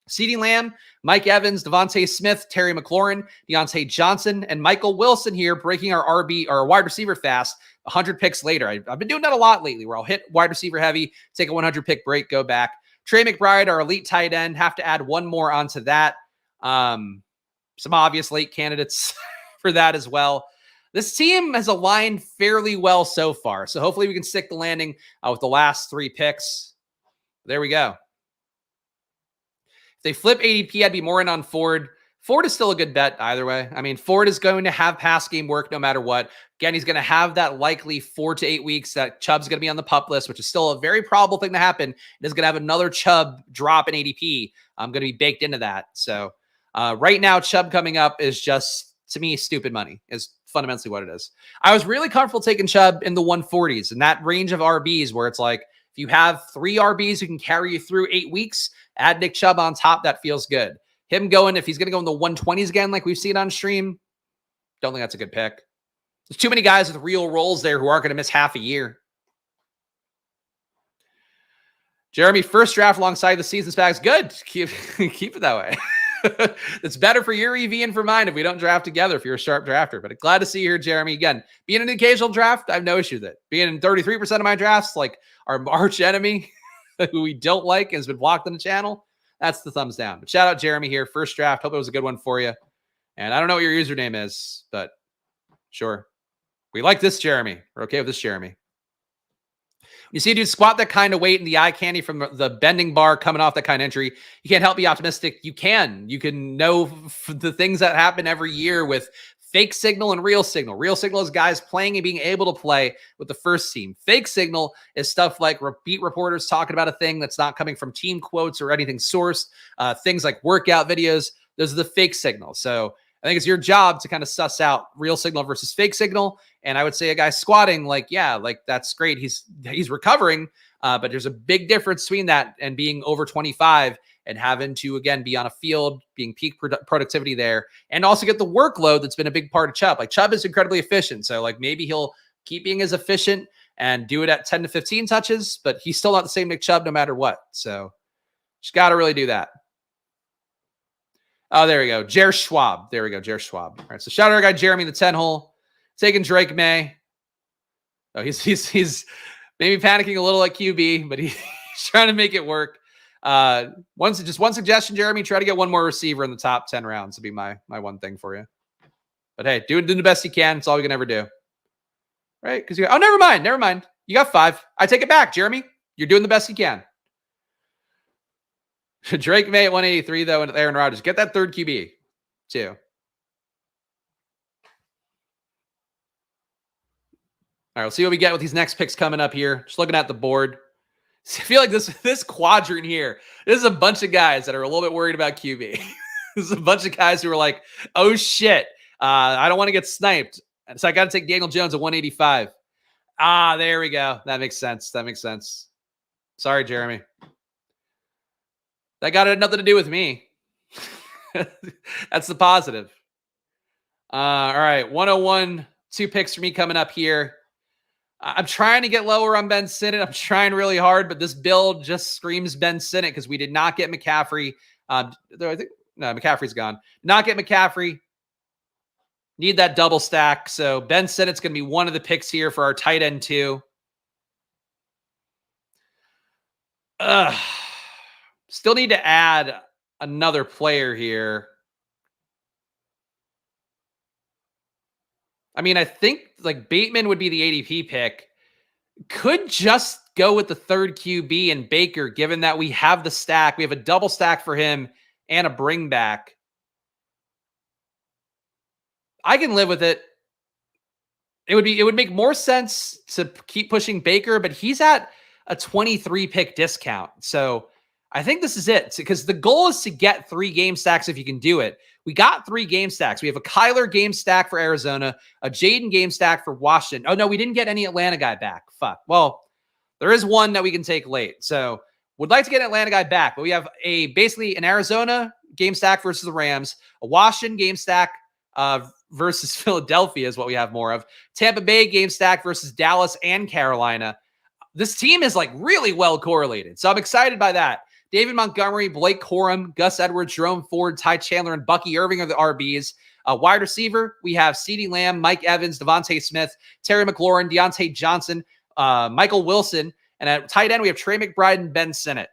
CeeDee Lamb, Mike Evans, Devontae Smith, Terry McLaurin, Deontay Johnson, and Michael Wilson here, breaking our wide receiver fast 100 picks later. I've been doing that a lot lately, where I'll hit wide receiver heavy, take a 100 pick break, go back. Trey McBride, our elite tight end, have to add one more onto that. Some obvious late candidates for that as well. This team has aligned fairly well so far, so hopefully we can stick the landing with the last 3 picks. There we go. If they flip ADP, I'd be more in on Ford. Ford is still a good bet either way. I mean, Ford is going to have pass game work no matter what. Again, he's going to have that likely 4 to 8 weeks that Chubb's going to be on the PUP list, which is still a very probable thing to happen. It is going to have another Chubb drop in ADP. I'm going to be baked into that. So right now, Chubb coming up is just, to me, stupid money. Is fundamentally what it is. I was really comfortable taking Chubb in the 140s and that range of RBs where it's like, if you have 3 RBs who can carry you through 8 weeks, add Nick Chubb on top, that feels good. Him going, if he's going to go in the 120s again, like we've seen on stream, don't think that's a good pick. There's too many guys with real roles there who aren't going to miss half a year. Jeremy, first draft alongside the season Spags. Good. Keep it that way. It's better for your EV and for mine if we don't draft together if you're a sharp drafter. But glad to see you here, Jeremy. Again, being an occasional draft, I have no issue with it. Being in 33% of my drafts, like our arch enemy who we don't like and has been blocked on the channel, that's the thumbs down. But shout out Jeremy here. First draft. Hope it was a good one for you. And I don't know what your username is, but sure. We like this Jeremy. We're okay with this Jeremy. You see a dude squat that kind of weight in the eye candy from the bending bar coming off that kind of injury. You can't help be optimistic. You can. You can know the things that happen every year with fake signal and real signal. Real signal is guys playing and being able to play with the first team. Fake signal is stuff like beat reporters talking about a thing that's not coming from team quotes or anything sourced. Things like workout videos. Those are the fake signals. So I think it's your job to kind of suss out real signal versus fake signal. And I would say a guy squatting, like, yeah, like that's great. He's recovering, but there's a big difference between that and being over 25 and having to, again, be on a field, being peak productivity there, and also get the workload that's been a big part of Chubb. Like Chubb is incredibly efficient. So like maybe he'll keep being as efficient and do it at 10 to 15 touches, but he's still not the same Nick Chubb no matter what. So just got to really do that. Oh, there we go. Jer Schwab. There we go. Jer Schwab. All right. So shout out our guy, Jeremy, the 10 hole. Taking Drake May. Oh, he's maybe panicking a little like QB, but he's trying to make it work. Just one suggestion, Jeremy, try to get one more receiver in the top 10 rounds to be my one thing for you. But hey, doing the best you can. It's all you can ever do. Right? Because oh, never mind. You got 5. I take it back, Jeremy. You're doing the best you can. Drake May at 183, though, and Aaron Rodgers. Get that third QB, too. All right, we'll see what we get with these next picks coming up here. Just looking at the board. I feel like this quadrant here, this is a bunch of guys that are a little bit worried about QB. This is a bunch of guys who are like, oh, shit, I don't want to get sniped. So I got to take Daniel Jones at 185. Ah, there we go. That makes sense. Sorry, Jeremy. That got nothing to do with me. That's the positive. All right, 101, 2 picks for me coming up here. I'm trying to get lower on Ben Sinnott. I'm trying really hard, but this build just screams Ben Sinnott because we did not get McCaffrey. I think no, McCaffrey's gone. Not get McCaffrey. Need that double stack. So Ben Sinnott's going to be one of the picks here for our tight end 2. Still need to add another player here. I mean, I think like Bateman would be the ADP pick. Could just go with the third QB and Baker, given that we have the stack. We have a double stack for him and a bring back. I can live with it. It would make more sense to keep pushing Baker, but he's at a 23 pick discount. So I think this is it, because the goal is to get 3 game stacks if you can do it. We got 3 game stacks. We have a Kyler game stack for Arizona, a Jaden game stack for Washington. Oh, no, we didn't get any Atlanta guy back. Fuck. Well, there is one that we can take late. So would like to get an Atlanta guy back, but we have basically an Arizona game stack versus the Rams, a Washington game stack versus Philadelphia is what we have more of. Tampa Bay game stack versus Dallas and Carolina. This team is like really well correlated. So I'm excited by that. David Montgomery, Blake Corum, Gus Edwards, Jerome Ford, Ty Chandler, and Bucky Irving are the RBs. Wide receiver, we have CeeDee Lamb, Mike Evans, Devontae Smith, Terry McLaurin, Deontay Johnson, Michael Wilson. And at tight end, we have Trey McBride and Ben Sinnott.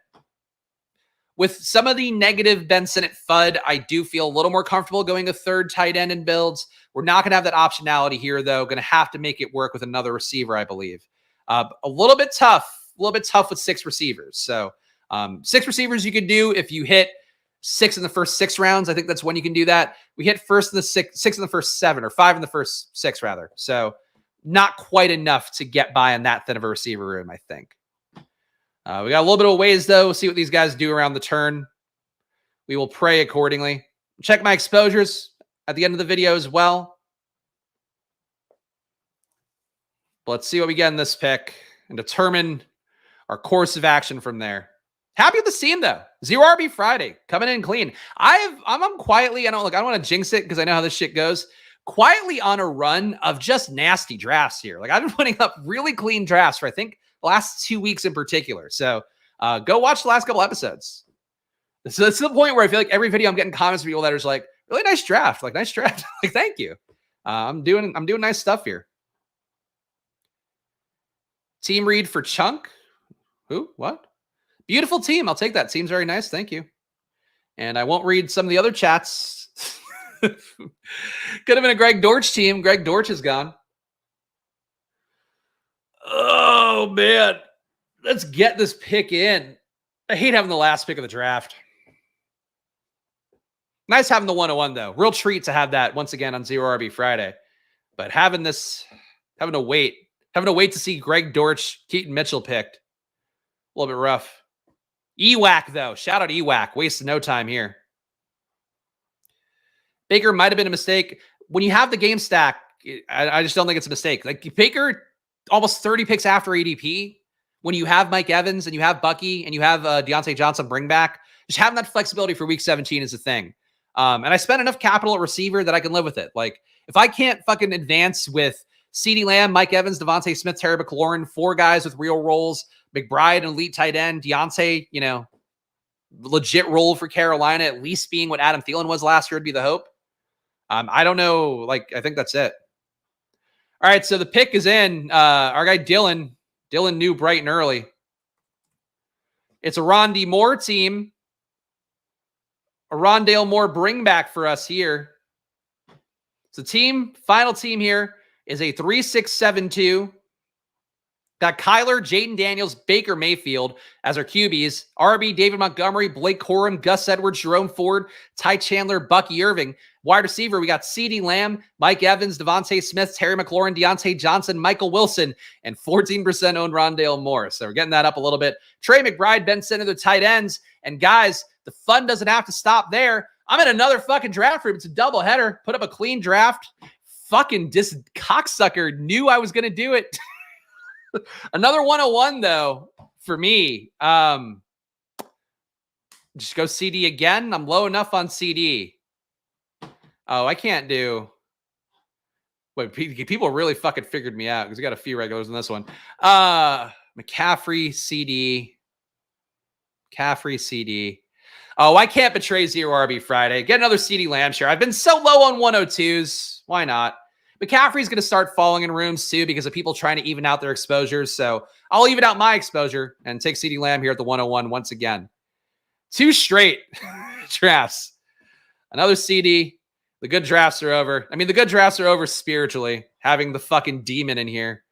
With some of the negative Ben Sinnott FUD, I do feel a little more comfortable going a third tight end in builds. We're not going to have that optionality here, though. Going to have to make it work with another receiver, I believe. A little bit tough with 6 receivers. So 6 receivers you could do if you hit 6 in the first 6 rounds. I think that's when you can do that. We hit 6 in the first 7, or 5 in the first 6 rather. So not quite enough to get by on that thin of a receiver room, I think. We got a little bit of ways though. We'll see what these guys do around the turn. We will pray accordingly. Check my exposures at the end of the video as well. But let's see what we get in this pick and determine our course of action from there. Happy with the scene though. Zero RB Friday coming in clean. I'm quietly, I don't want to jinx it because I know how this shit goes. Quietly on a run of just nasty drafts here. Like I've been putting up really clean drafts for I think the last 2 weeks in particular. So go watch the last couple episodes. So it's to the point where I feel like every video I'm getting comments from people that are just like, really nice draft. Like nice draft. Like thank you. I'm doing nice stuff here. Team read for Chunk. Who? What? Beautiful team. I'll take that. Seems very nice. Thank you. And I won't read some of the other chats. Could have been a Greg Dortch team. Greg Dortch is gone. Oh, man. Let's get this pick in. I hate having the last pick of the draft. Nice having the 101, though. Real treat to have that once again on Zero RB Friday. But having to wait to see Greg Dortch, Keaton Mitchell picked. A little bit rough. Ewack, though. Shout out Ewack. Wasted no time here. Baker might have been a mistake. When you have the game stack, I just don't think it's a mistake. Like Baker, almost 30 picks after ADP. When you have Mike Evans and you have Bucky and you have Deontay Johnson bring back, just having that flexibility for week 17 is a thing. And I spent enough capital at receiver that I can live with it. Like if I can't fucking advance with CeeDee Lamb, Mike Evans, Devontae Smith, Terry McLaurin, 4 guys with real roles, McBride, an elite tight end, Deontay, legit role for Carolina, at least being what Adam Thielen was last year would be the hope. I don't know. Like, I think that's it. All right. So the pick is in. Our guy Dylan knew bright and early. It's a Rondé Moore team. A Rondale Moore bring back for us here. So final team here is a 3-6-7-2. Got Kyler, Jaden Daniels, Baker Mayfield as our QBs. RB, David Montgomery, Blake Corum, Gus Edwards, Jerome Ford, Ty Chandler, Bucky Irving. Wide receiver, we got CeeDee Lamb, Mike Evans, Devontae Smith, Terry McLaurin, Deontay Johnson, Michael Wilson, and 14% owned Rondale Moore. So we're getting that up a little bit. Trey McBride, Ben Center, the tight ends. And guys, the fun doesn't have to stop there. I'm in another fucking draft room. It's a double header. Put up a clean draft. Fucking cocksucker knew I was going to do it. Another 101 though for me. Just go CD again. I'm low enough on CD. Oh, I can't do. Wait, people really fucking figured me out because we got a few regulars in this one. McCaffrey, CD. Oh, I can't betray Zero RB Friday. Get another CeeDee Lamb share. I've been so low on 102s. Why not? McCaffrey's going to start falling in rooms too because of people trying to even out their exposures. So I'll even out my exposure and take CeeDee Lamb here at the 101 once again. 2 straight drafts. Another CD. The good drafts are over. I mean, the good drafts are over spiritually. Having the fucking demon in here.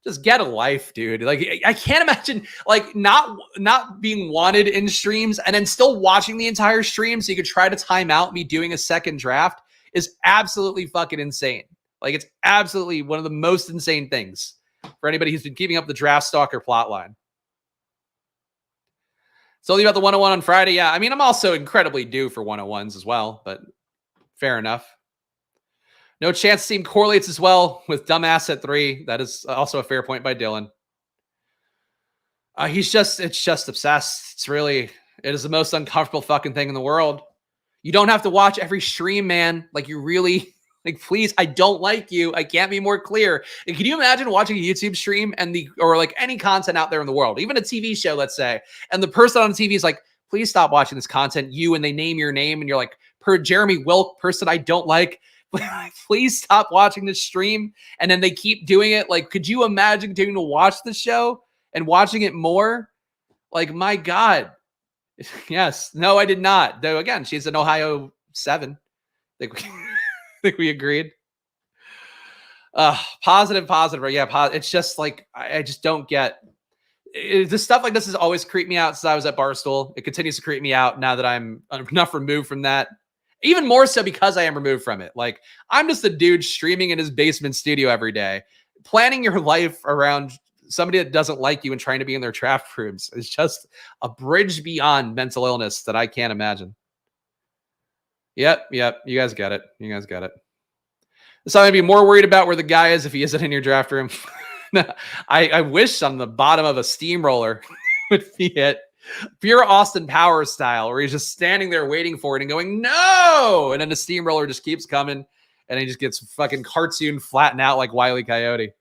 Just get a life, dude. Like, I can't imagine, like, not being wanted in streams and then still watching the entire stream so you could try to time out me doing a second draft is absolutely fucking insane. Like, it's absolutely one of the most insane things for anybody who's been keeping up the draft stalker plotline. It's only about the 101 on Friday. Yeah, I mean, I'm also incredibly due for 101s as well, but fair enough. No chance team correlates as well with dumbass at 3. That is also a fair point by Dylan. It's just obsessed. It is the most uncomfortable fucking thing in the world. You don't have to watch every stream, man. Like, you really, like, please, I don't like you. I can't be more clear. And can you imagine watching a YouTube stream or like any content out there in the world, even a TV show, let's say, and the person on the TV is like, please stop watching this content, and they name your name, and you're like, per Jeremy Wilk, person I don't like, please stop watching this stream. And then they keep doing it. Like, could you imagine continuing to watch the show and watching it more? Like, my God. Yes. No, I did not. Though, again, she's an Ohio 7. I think we agreed. Positive. Yeah, it's just like, I just don't get the stuff like this has always creeped me out since I was at Barstool. It continues to creep me out now that I'm enough removed from that. Even more so because I am removed from it. Like, I'm just a dude streaming in his basement studio every day. Planning your life around somebody that doesn't like you and trying to be in their draft rooms is just a bridge beyond mental illness that I can't imagine. Yep. You guys got it. So I'm going to be more worried about where the guy is if he isn't in your draft room. I wish on the bottom of a steamroller would be it. Pure Austin Powers style, where he's just standing there waiting for it and going, no! And then the steamroller just keeps coming, and he just gets fucking cartoon flattened out like Wile E. Coyote.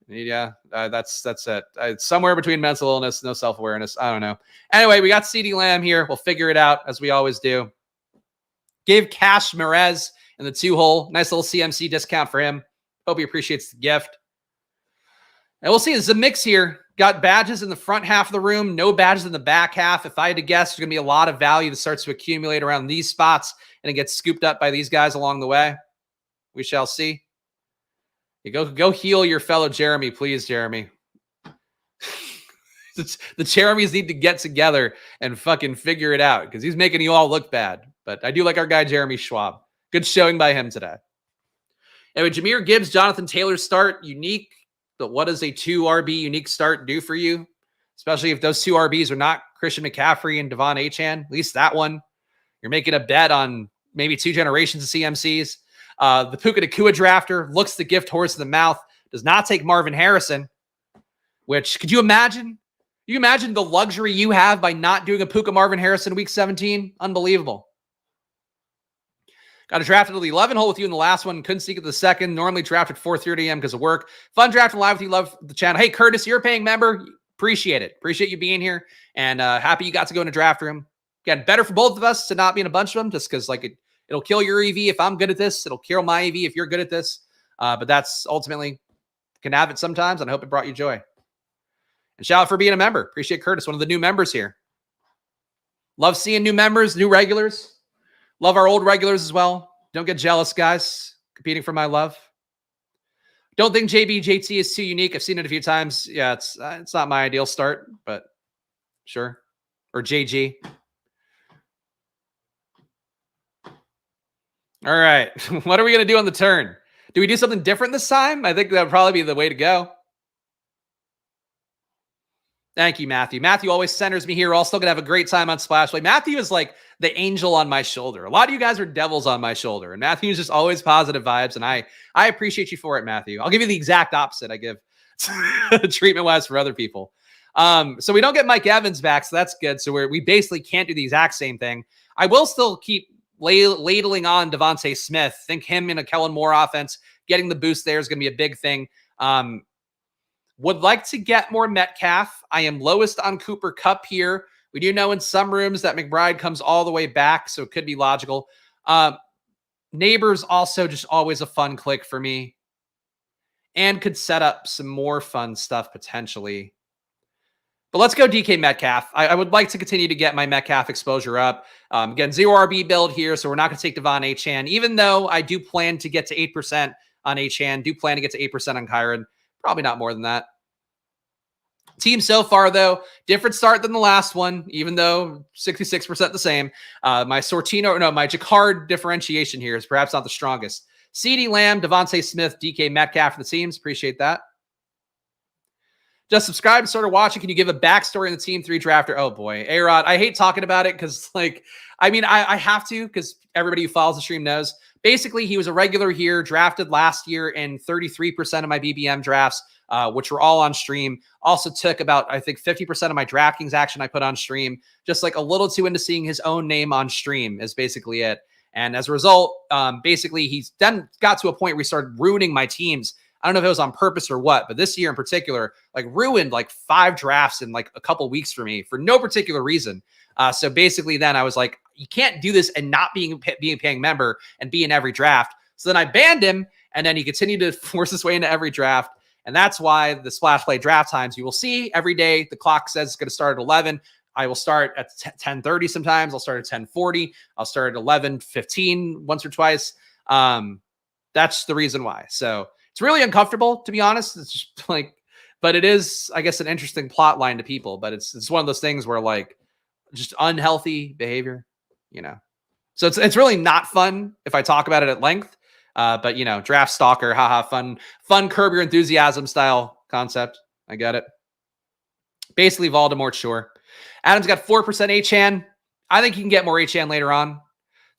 Yeah, that's it. It's somewhere between mental illness, no self-awareness. I don't know. Anyway, we got CeeDee Lamb here. We'll figure it out, as we always do. Gave Cash Merez in the 2-hole. Nice little CMC discount for him. Hope he appreciates the gift. And we'll see. There's a mix here. Got badges in the front half of the room, no badges in the back half. If I had to guess, there's going to be a lot of value that starts to accumulate around these spots, and it gets scooped up by these guys along the way. We shall see. You go heal your fellow Jeremy, please, Jeremy. The Jeremys need to get together and fucking figure it out, because he's making you all look bad. But I do like our guy, Jeremy Schwab. Good showing by him today. Anyway, Jahmyr Gibbs, Jonathan Taylor start, unique. But what does a 2 RB unique start do for you? Especially if those 2 RBs are not Christian McCaffrey and Devon Achane. At least that one. You're making a bet on maybe 2 generations of CMCs. The Puka Nacua drafter looks the gift horse in the mouth. Does not take Marvin Harrison. Which, could you imagine? You imagine the luxury you have by not doing a Puka Marvin Harrison week 17? Unbelievable. Got a draft at the 11 hole with you in the last one. Couldn't sneak at the second. Normally drafted 4:30 a.m. because of work. Fun drafting live with you. Love the channel. Hey, Curtis, you're a paying member. Appreciate it. Appreciate you being here. And happy you got to go in a draft room. Again, better for both of us to not be in a bunch of them, just because like it'll kill your EV if I'm good at this. It'll kill my EV if you're good at this. But that's ultimately can have it sometimes, and I hope it brought you joy. And shout out for being a member. Appreciate Curtis, one of the new members here. Love seeing new members, new regulars. Love our old regulars as well. Don't get jealous, guys. Competing for my love. Don't think JT is too unique. I've seen it a few times. Yeah, it's not my ideal start, but sure. Or JG. All right. What are we going to do on the turn? Do we do something different this time? I think that would probably be the way to go. Thank you, Matthew. Matthew always centers me here. We're all still going to have a great time on Splash Play. Matthew is like the angel on my shoulder. A lot of you guys are devils on my shoulder. And Matthew is just always positive vibes. And I appreciate you for it, Matthew. I'll give you the exact opposite I give treatment-wise for other people. So we don't get Mike Evans back, so that's good. So we basically can't do the exact same thing. I will still keep ladling on Devontae Smith. Think him in a Kellen Moore offense. Getting the boost there is going to be a big thing. Would like to get more Metcalf. I am lowest on Cooper Kupp here. We do know in some rooms that McBride comes all the way back, so it could be logical. Neighbors also just always a fun click for me and could set up some more fun stuff potentially. But let's go DK Metcalf. I would like to continue to get my Metcalf exposure up. Again, 0 RB build here, so we're not going to take Devon Achane, even though I do plan to get to 8% on Achane, do plan to get to 8% on Kyron. Probably not more than that. Team so far, though, different start than the last one, even though 66% the same. My Jacquard differentiation here is perhaps not the strongest. CeeDee Lamb, Devontae Smith, DK Metcalf for the teams. Appreciate that. Just subscribe and started watching. Can you give a backstory on the Team 3 drafter? Oh, boy. A-Rod, I hate talking about it because, like, I mean, I have to because everybody who follows the stream knows. Basically, he was a regular here, drafted last year in 33% of my BBM drafts, which were all on stream. Also took about, I think, 50% of my DraftKings action I put on stream. Just like a little too into seeing his own name on stream is basically it. And as a result, basically, he's then got to a point where he started ruining my teams. I don't know if it was on purpose or what, but this year in particular, like ruined like 5 drafts in like a couple weeks for me for no particular reason. So basically then I was like, you can't do this and not being a paying member and be in every draft. So then I banned him, and then he continued to force his way into every draft. And that's why the Splash Play draft times you will see every day. The clock says it's going to start at 11. I will start at 10:30 sometimes. I'll start at 10:40. I'll start at 11:15 once or twice. That's the reason why. So it's really uncomfortable, to be honest. It's just like, but it is, I guess, an interesting plot line to people. But it's one of those things where like just unhealthy behavior, you know. So it's really not fun if I talk about it at length. But you know, draft stalker, haha, fun curb your enthusiasm style concept. I get it. Basically, Voldemort, sure. Adam's got 4% Achane. I think you can get more Achane later on.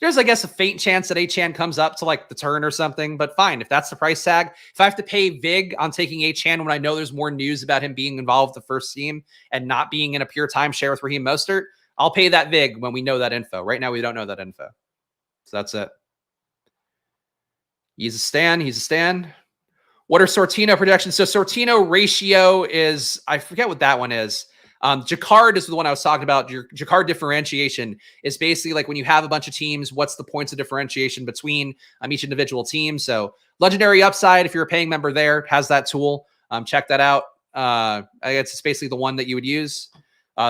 There's, I guess, a faint chance that Achane comes up to like the turn or something, but fine. If that's the price tag, if I have to pay Vig on taking Achane when I know there's more news about him being involved with the first team and not being in a pure timeshare with Raheem Mostert, I'll pay that Vig when we know that info. Right now, we don't know that info. So that's it. He's a stan. He's a stan. What are Sortino projections? So Sortino ratio is, I forget what that one is. Jacquard is the one I was talking about. Your Jacquard differentiation is basically like when you have a bunch of teams, what's the points of differentiation between each individual team? So Legendary Upside, if you're a paying member there, has that tool. Check that out. I guess it's basically the one that you would use.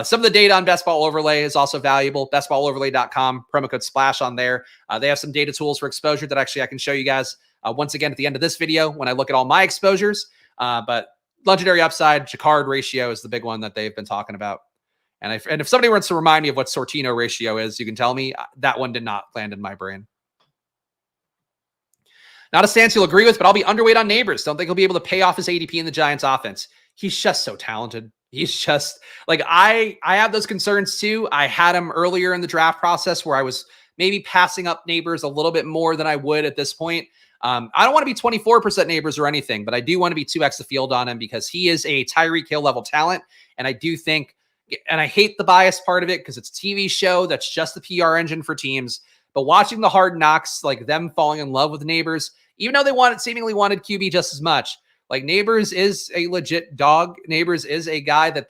Some of the data on Best Ball Overlay is also valuable. bestballoverlay.com, promo code SPLASH on there. They have some data tools for exposure that actually I can show you guys once again at the end of this video when I look at all my exposures. But Legendary Upside, Jacquard ratio is the big one that they've been talking about. And if somebody wants to remind me of what Sortino ratio is, you can tell me. That one did not land in my brain. Not a stance you'll agree with, but I'll be underweight on Neighbors. Don't think he'll be able to pay off his ADP in the Giants offense. He's just so talented. He's just like, I have those concerns too. I had him earlier in the draft process where I was maybe passing up Neighbors a little bit more than I would at this point. I don't want to be 24% Neighbors or anything, but I do want to be 2x the field on him because he is a Tyreek Hill level talent. And I do think, and I hate the bias part of it because it's a TV show that's just the PR engine for teams. But watching the Hard Knocks, like them falling in love with Neighbors, even though they seemingly wanted QB just as much, like Neighbors is a legit dog. Neighbors is a guy that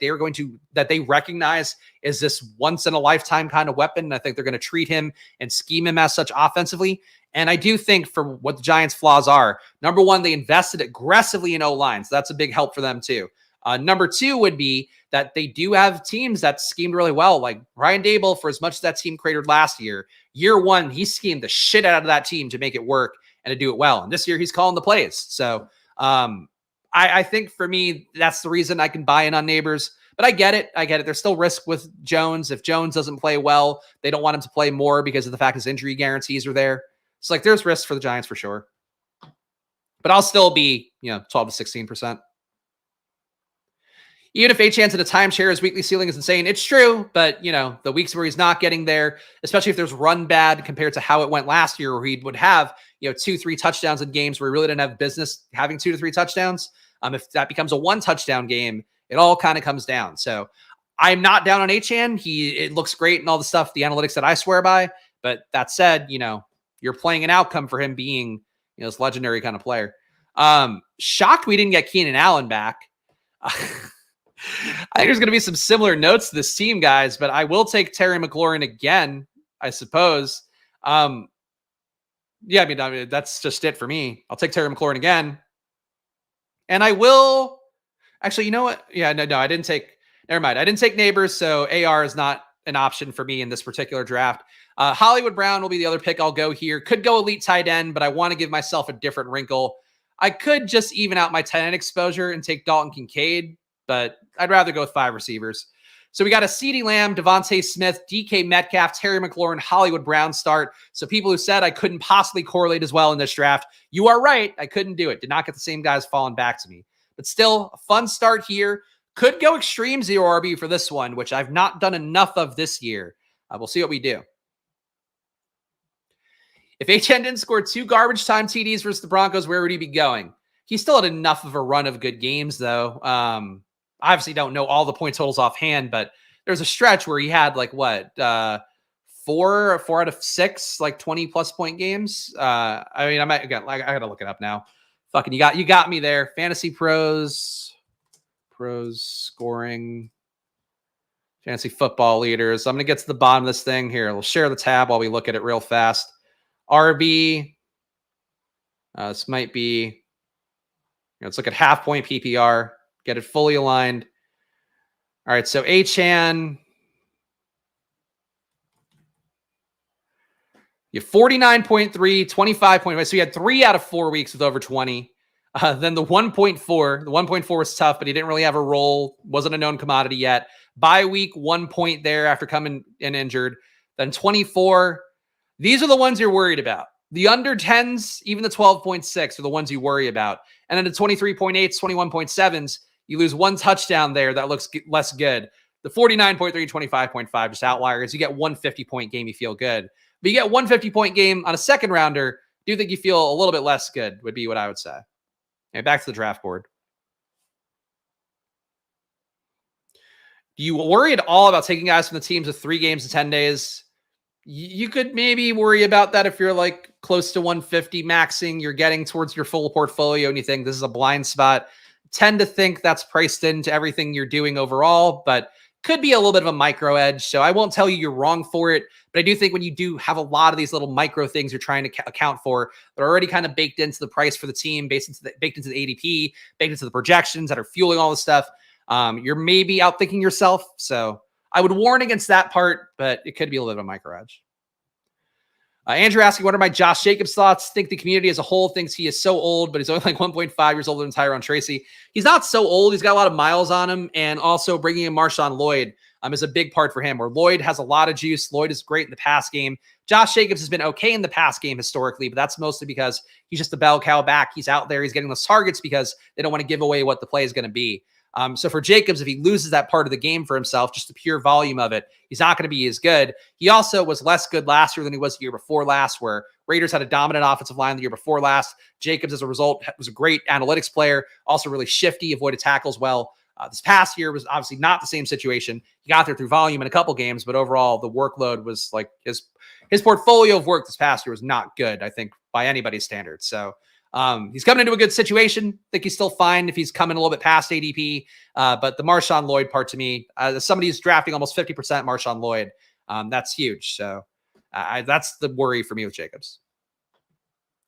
that they recognize is this once in a lifetime kind of weapon. And I think they're going to treat him and scheme him as such offensively. And I do think for what the Giants' flaws are, number one, they invested aggressively in O-line. So that's a big help for them too. Number two would be that they do have teams that schemed really well. Like Brian Daboll, for as much as that team cratered last year, year one, he schemed the shit out of that team to make it work and to do it well. And this year he's calling the plays. So I think for me, that's the reason I can buy in on Neighbors. But I get it. There's still risk with Jones. If Jones doesn't play well, they don't want him to play more because of the fact his injury guarantees are there. It's like there's risk for the Giants for sure. But I'll still be, 12 to 16%. Even if Achane's in a timeshare, his weekly ceiling is insane. It's true, but, the weeks where he's not getting there, especially if there's run bad compared to how it went last year where he would have, 2-3 touchdowns in games where he really didn't have business having 2 to 3 touchdowns. If that becomes a 1 touchdown game, it all kind of comes down. So I'm not down on Achane. It looks great and all the stuff, the analytics that I swear by. But that said, you're playing an outcome for him being, this legendary kind of player. Shocked we didn't get Keenan Allen back. I think there's going to be some similar notes to this team, guys, but I will take Terry McLaurin again, I suppose. I mean, that's just it for me. I'll take Terry McLaurin again. And I will actually, you know what? Yeah, no, I didn't take, never mind. I didn't take Neighbors. So AR is not an option for me in this particular draft. Hollywood Brown will be the other pick I'll go here. Could go elite tight end, but I want to give myself a different wrinkle. I could just even out my tight end exposure and take Dalton Kincaid, but I'd rather go with 5 receivers. So we got a CeeDee Lamb, Devontae Smith, DK Metcalf, Terry McLaurin, Hollywood Brown start. So people who said I couldn't possibly correlate as well in this draft, you are right. I couldn't do it. Did not get the same guys falling back to me. But still, a fun start here. Could go extreme 0 RB for this one, which I've not done enough of this year. We'll see what we do. If Achane didn't score 2 garbage time TDs versus the Broncos, where would he be going? He still had enough of a run of good games, though. Obviously don't know all the point totals offhand, but there's a stretch where he had 4 out of 6, 20+ point games. I mean, I gotta look it up now. Fucking, you got me there. Fantasy pros scoring, fantasy football leaders. I'm gonna get to the bottom of this thing here. We'll share the tab while we look at it real fast. RB. This might be. Let's look at half point PPR. Get it fully aligned. All right, so Achane. You have 49.3, 25.5. So you had 3 out of 4 weeks with over 20. Then the 1.4. The 1.4 was tough, but he didn't really have a role. Wasn't a known commodity yet. Bye week, 1 point there after coming in injured. Then 24. These are the ones you're worried about. The under 10s, even the 12.6 are the ones you worry about. And then the 23.8s, 21.7s, you lose 1 touchdown there. That looks less good. The 49.3, 25.5, just outliers. You get 1 50-point game, you feel good. But you get 150-point game on a second rounder, do you think you feel a little bit less good would be what I would say. Okay, back to the draft board. Do you worry at all about taking guys from the teams with 3 games in 10 days? You could maybe worry about that if you're like close to 150 maxing, you're getting towards your full portfolio and you think this is a blind spot. Tend to think that's priced into everything you're doing overall, but could be a little bit of a micro edge. So I won't tell you you're wrong for it, but I do think when you do have a lot of these little micro things you're trying to account for, they're already kind of baked into the price for the team, baked into the ADP, baked into the projections that are fueling all this stuff. You're maybe outthinking yourself. So I would warn against that part, but it could be a little bit of a micro edge. Andrew asking, what are my Josh Jacobs thoughts? Think the community as a whole thinks he is so old, but he's only like 1.5 years older than Tyrone Tracy. He's not so old. He's got a lot of miles on him. And also bringing in Marshawn Lloyd is a big part for him, where Lloyd has a lot of juice. Lloyd is great in the pass game. Josh Jacobs has been okay in the pass game historically, but that's mostly because he's just a bell cow back. He's out there. He's getting those targets because they don't want to give away what the play is going to be. So for Jacobs, if he loses that part of the game for himself, just the pure volume of it, he's not going to be as good. He also was less good last year than he was the year before last, where Raiders had a dominant offensive line the year before last. Jacobs, as a result, was a great analytics player, also really shifty, avoided tackles well. This past year was obviously not the same situation. He got there through volume in a couple games, but overall the workload was like his portfolio of work this past year was not good, I think, by anybody's standards. So he's coming into a good situation. I think he's still fine if he's coming a little bit past ADP. But the Marshawn Lloyd part to me, as somebody who's drafting almost 50% Marshawn Lloyd, that's huge. So that's the worry for me with Jacobs.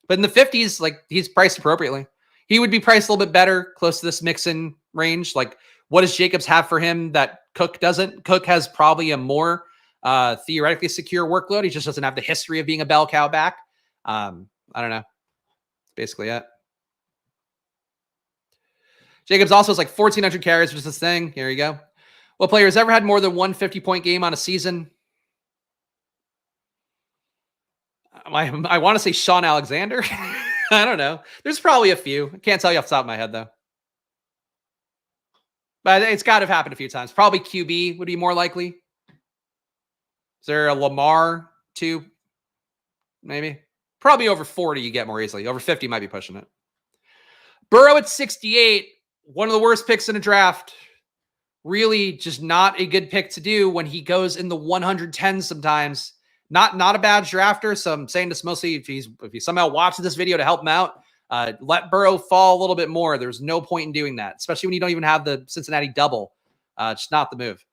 But in the 50s, like, he's priced appropriately. He would be priced a little bit better, close to this Mixon range. Like, what does Jacobs have for him that Cook doesn't? Cook has probably a more theoretically secure workload. He just doesn't have the history of being a bell cow back. I don't know. Basically it. Jacobs also has like 1,400 carries, which is this thing. Here you go. What player has ever had more than 150-point game on a season? I want to say Sean Alexander. I don't know. There's probably a few. I can't tell you off the top of my head, though. But it's got to have happened a few times. Probably QB would be more likely. Is there a Lamar, too? Maybe. Probably over 40 you get more easily. Over 50 might be pushing it. Burrow at 68, one of the worst picks in a draft. Really just not a good pick to do when he goes in the 110s sometimes. Not a bad drafter, so I'm saying this mostly if he somehow watches this video to help him out, let Burrow fall a little bit more. There's no point in doing that, especially when you don't even have the Cincinnati double. It's not the move.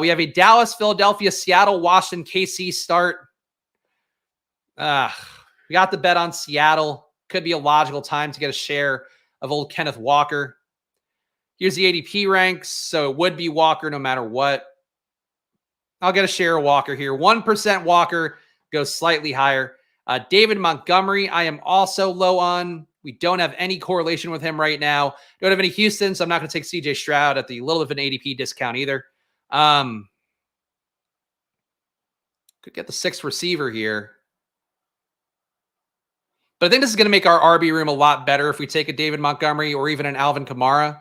We have a Dallas, Philadelphia, Seattle, Washington, KC start. We got the bet on Seattle. Could be a logical time to get a share of old Kenneth Walker. Here's the ADP ranks, so it would be Walker no matter what. I'll get a share of Walker here. 1% Walker goes slightly higher. David Montgomery, I am also low on. We don't have any correlation with him right now. Don't have any Houston, so I'm not going to take CJ Stroud at the little bit of an ADP discount either. Could get the 6th receiver here. But I think this is going to make our RB room a lot better if we take a David Montgomery or even an Alvin Kamara.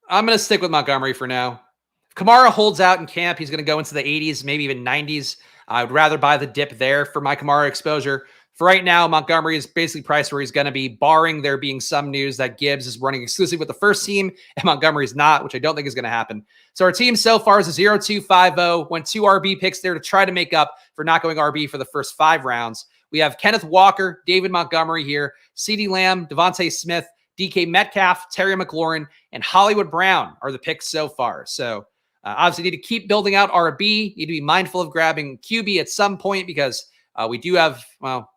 I'm going to stick with Montgomery for now. If Kamara holds out in camp, he's going to go into the 80s, maybe even 90s. I would rather buy the dip there for my Kamara exposure. For right now, Montgomery is basically priced where he's going to be, barring there being some news that Gibbs is running exclusively with the first team and Montgomery's not, which I don't think is going to happen. So our team so far is a 0-2-5-0. Went 2 RB picks there to try to make up for not going RB for the first 5 rounds. We have Kenneth Walker, David Montgomery here, CeeDee Lamb, Devontae Smith, DK Metcalf, Terry McLaurin, and Hollywood Brown are the picks so far. So obviously need to keep building out RB. Need to be mindful of grabbing QB at some point because we do have, well,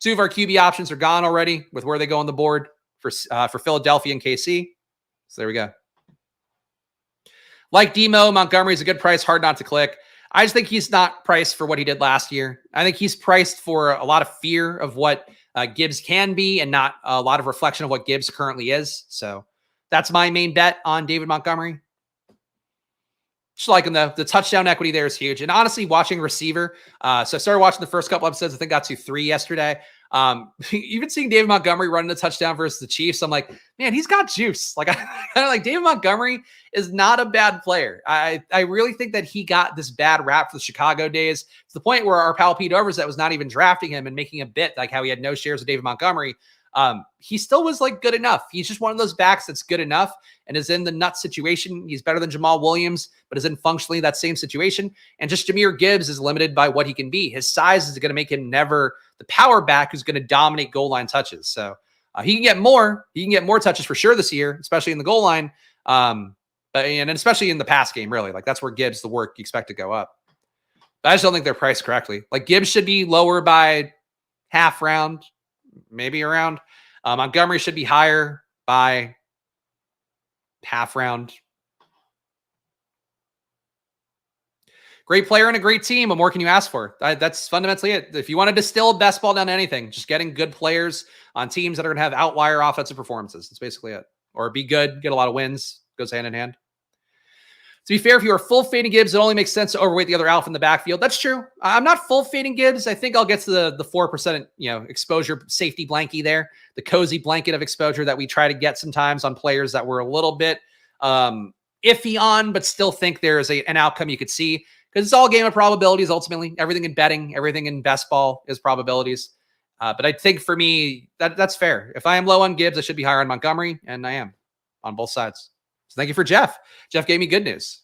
2 of our QB options are gone already with where they go on the board for Philadelphia and KC. So there we go. Like Demo, Montgomery is a good price, hard not to click. I just think he's not priced for what he did last year. I think he's priced for a lot of fear of what Gibbs can be and not a lot of reflection of what Gibbs currently is. So that's my main bet on David Montgomery. Just like him, the touchdown equity there is huge. And honestly, watching receiver, so I started watching the first couple episodes. I think got to 3 yesterday. Even seeing David Montgomery running a touchdown versus the Chiefs, I'm like, man, he's got juice. Like, like David Montgomery is not a bad player. I really think that he got this bad rap for the Chicago days, to the point where our pal Pete Overzet was not even drafting him and making a bit like how he had no shares of David Montgomery. He still was like good enough. He's just one of those backs that's good enough and is in the nut situation. He's better than Jamal Williams, but is in functionally that same situation. And just Jahmyr Gibbs is limited by what he can be. His size is going to make him never the power back who's going to dominate goal line touches. So he can get more. He can get more touches for sure this year, especially in the goal line. And especially in the pass game, really. Like, that's where Gibbs, the work you expect to go up. But I just don't think they're priced correctly. Like, Gibbs should be lower by half round, maybe around. Montgomery should be higher by half round. Great player and a great team. What more can you ask for? That's fundamentally it. If you want to distill best ball down to anything, just getting good players on teams that are going to have outlier offensive performances. That's basically it. Or be good, get a lot of wins. Goes hand in hand. To be fair, if you are full fading Gibbs, it only makes sense to overweight the other alpha in the backfield. That's true. I'm not full fading Gibbs. I think I'll get to the 4%, exposure safety blankie there, the cozy blanket of exposure that we try to get sometimes on players that we're a little bit iffy on, but still think there is an outcome you could see, because it's all a game of probabilities. Ultimately, everything in betting, everything in best ball is probabilities. But I think for me, that's fair. If I am low on Gibbs, I should be higher on Montgomery, and I am on both sides. So thank you for Jeff. Jeff gave me good news.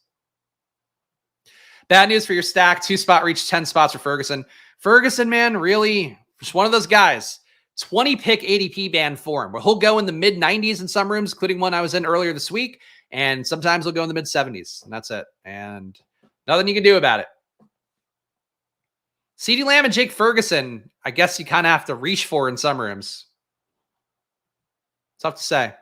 Bad news for your stack. 2-spot reach, 10 spots for Ferguson. Ferguson, man, really just one of those guys. 20 pick ADP band form, where he'll go in the mid 90s in some rooms, including one I was in earlier this week. And sometimes he'll go in the mid 70s. And that's it. And nothing you can do about it. CeeDee Lamb and Jake Ferguson, I guess you kind of have to reach for in some rooms. Tough to say.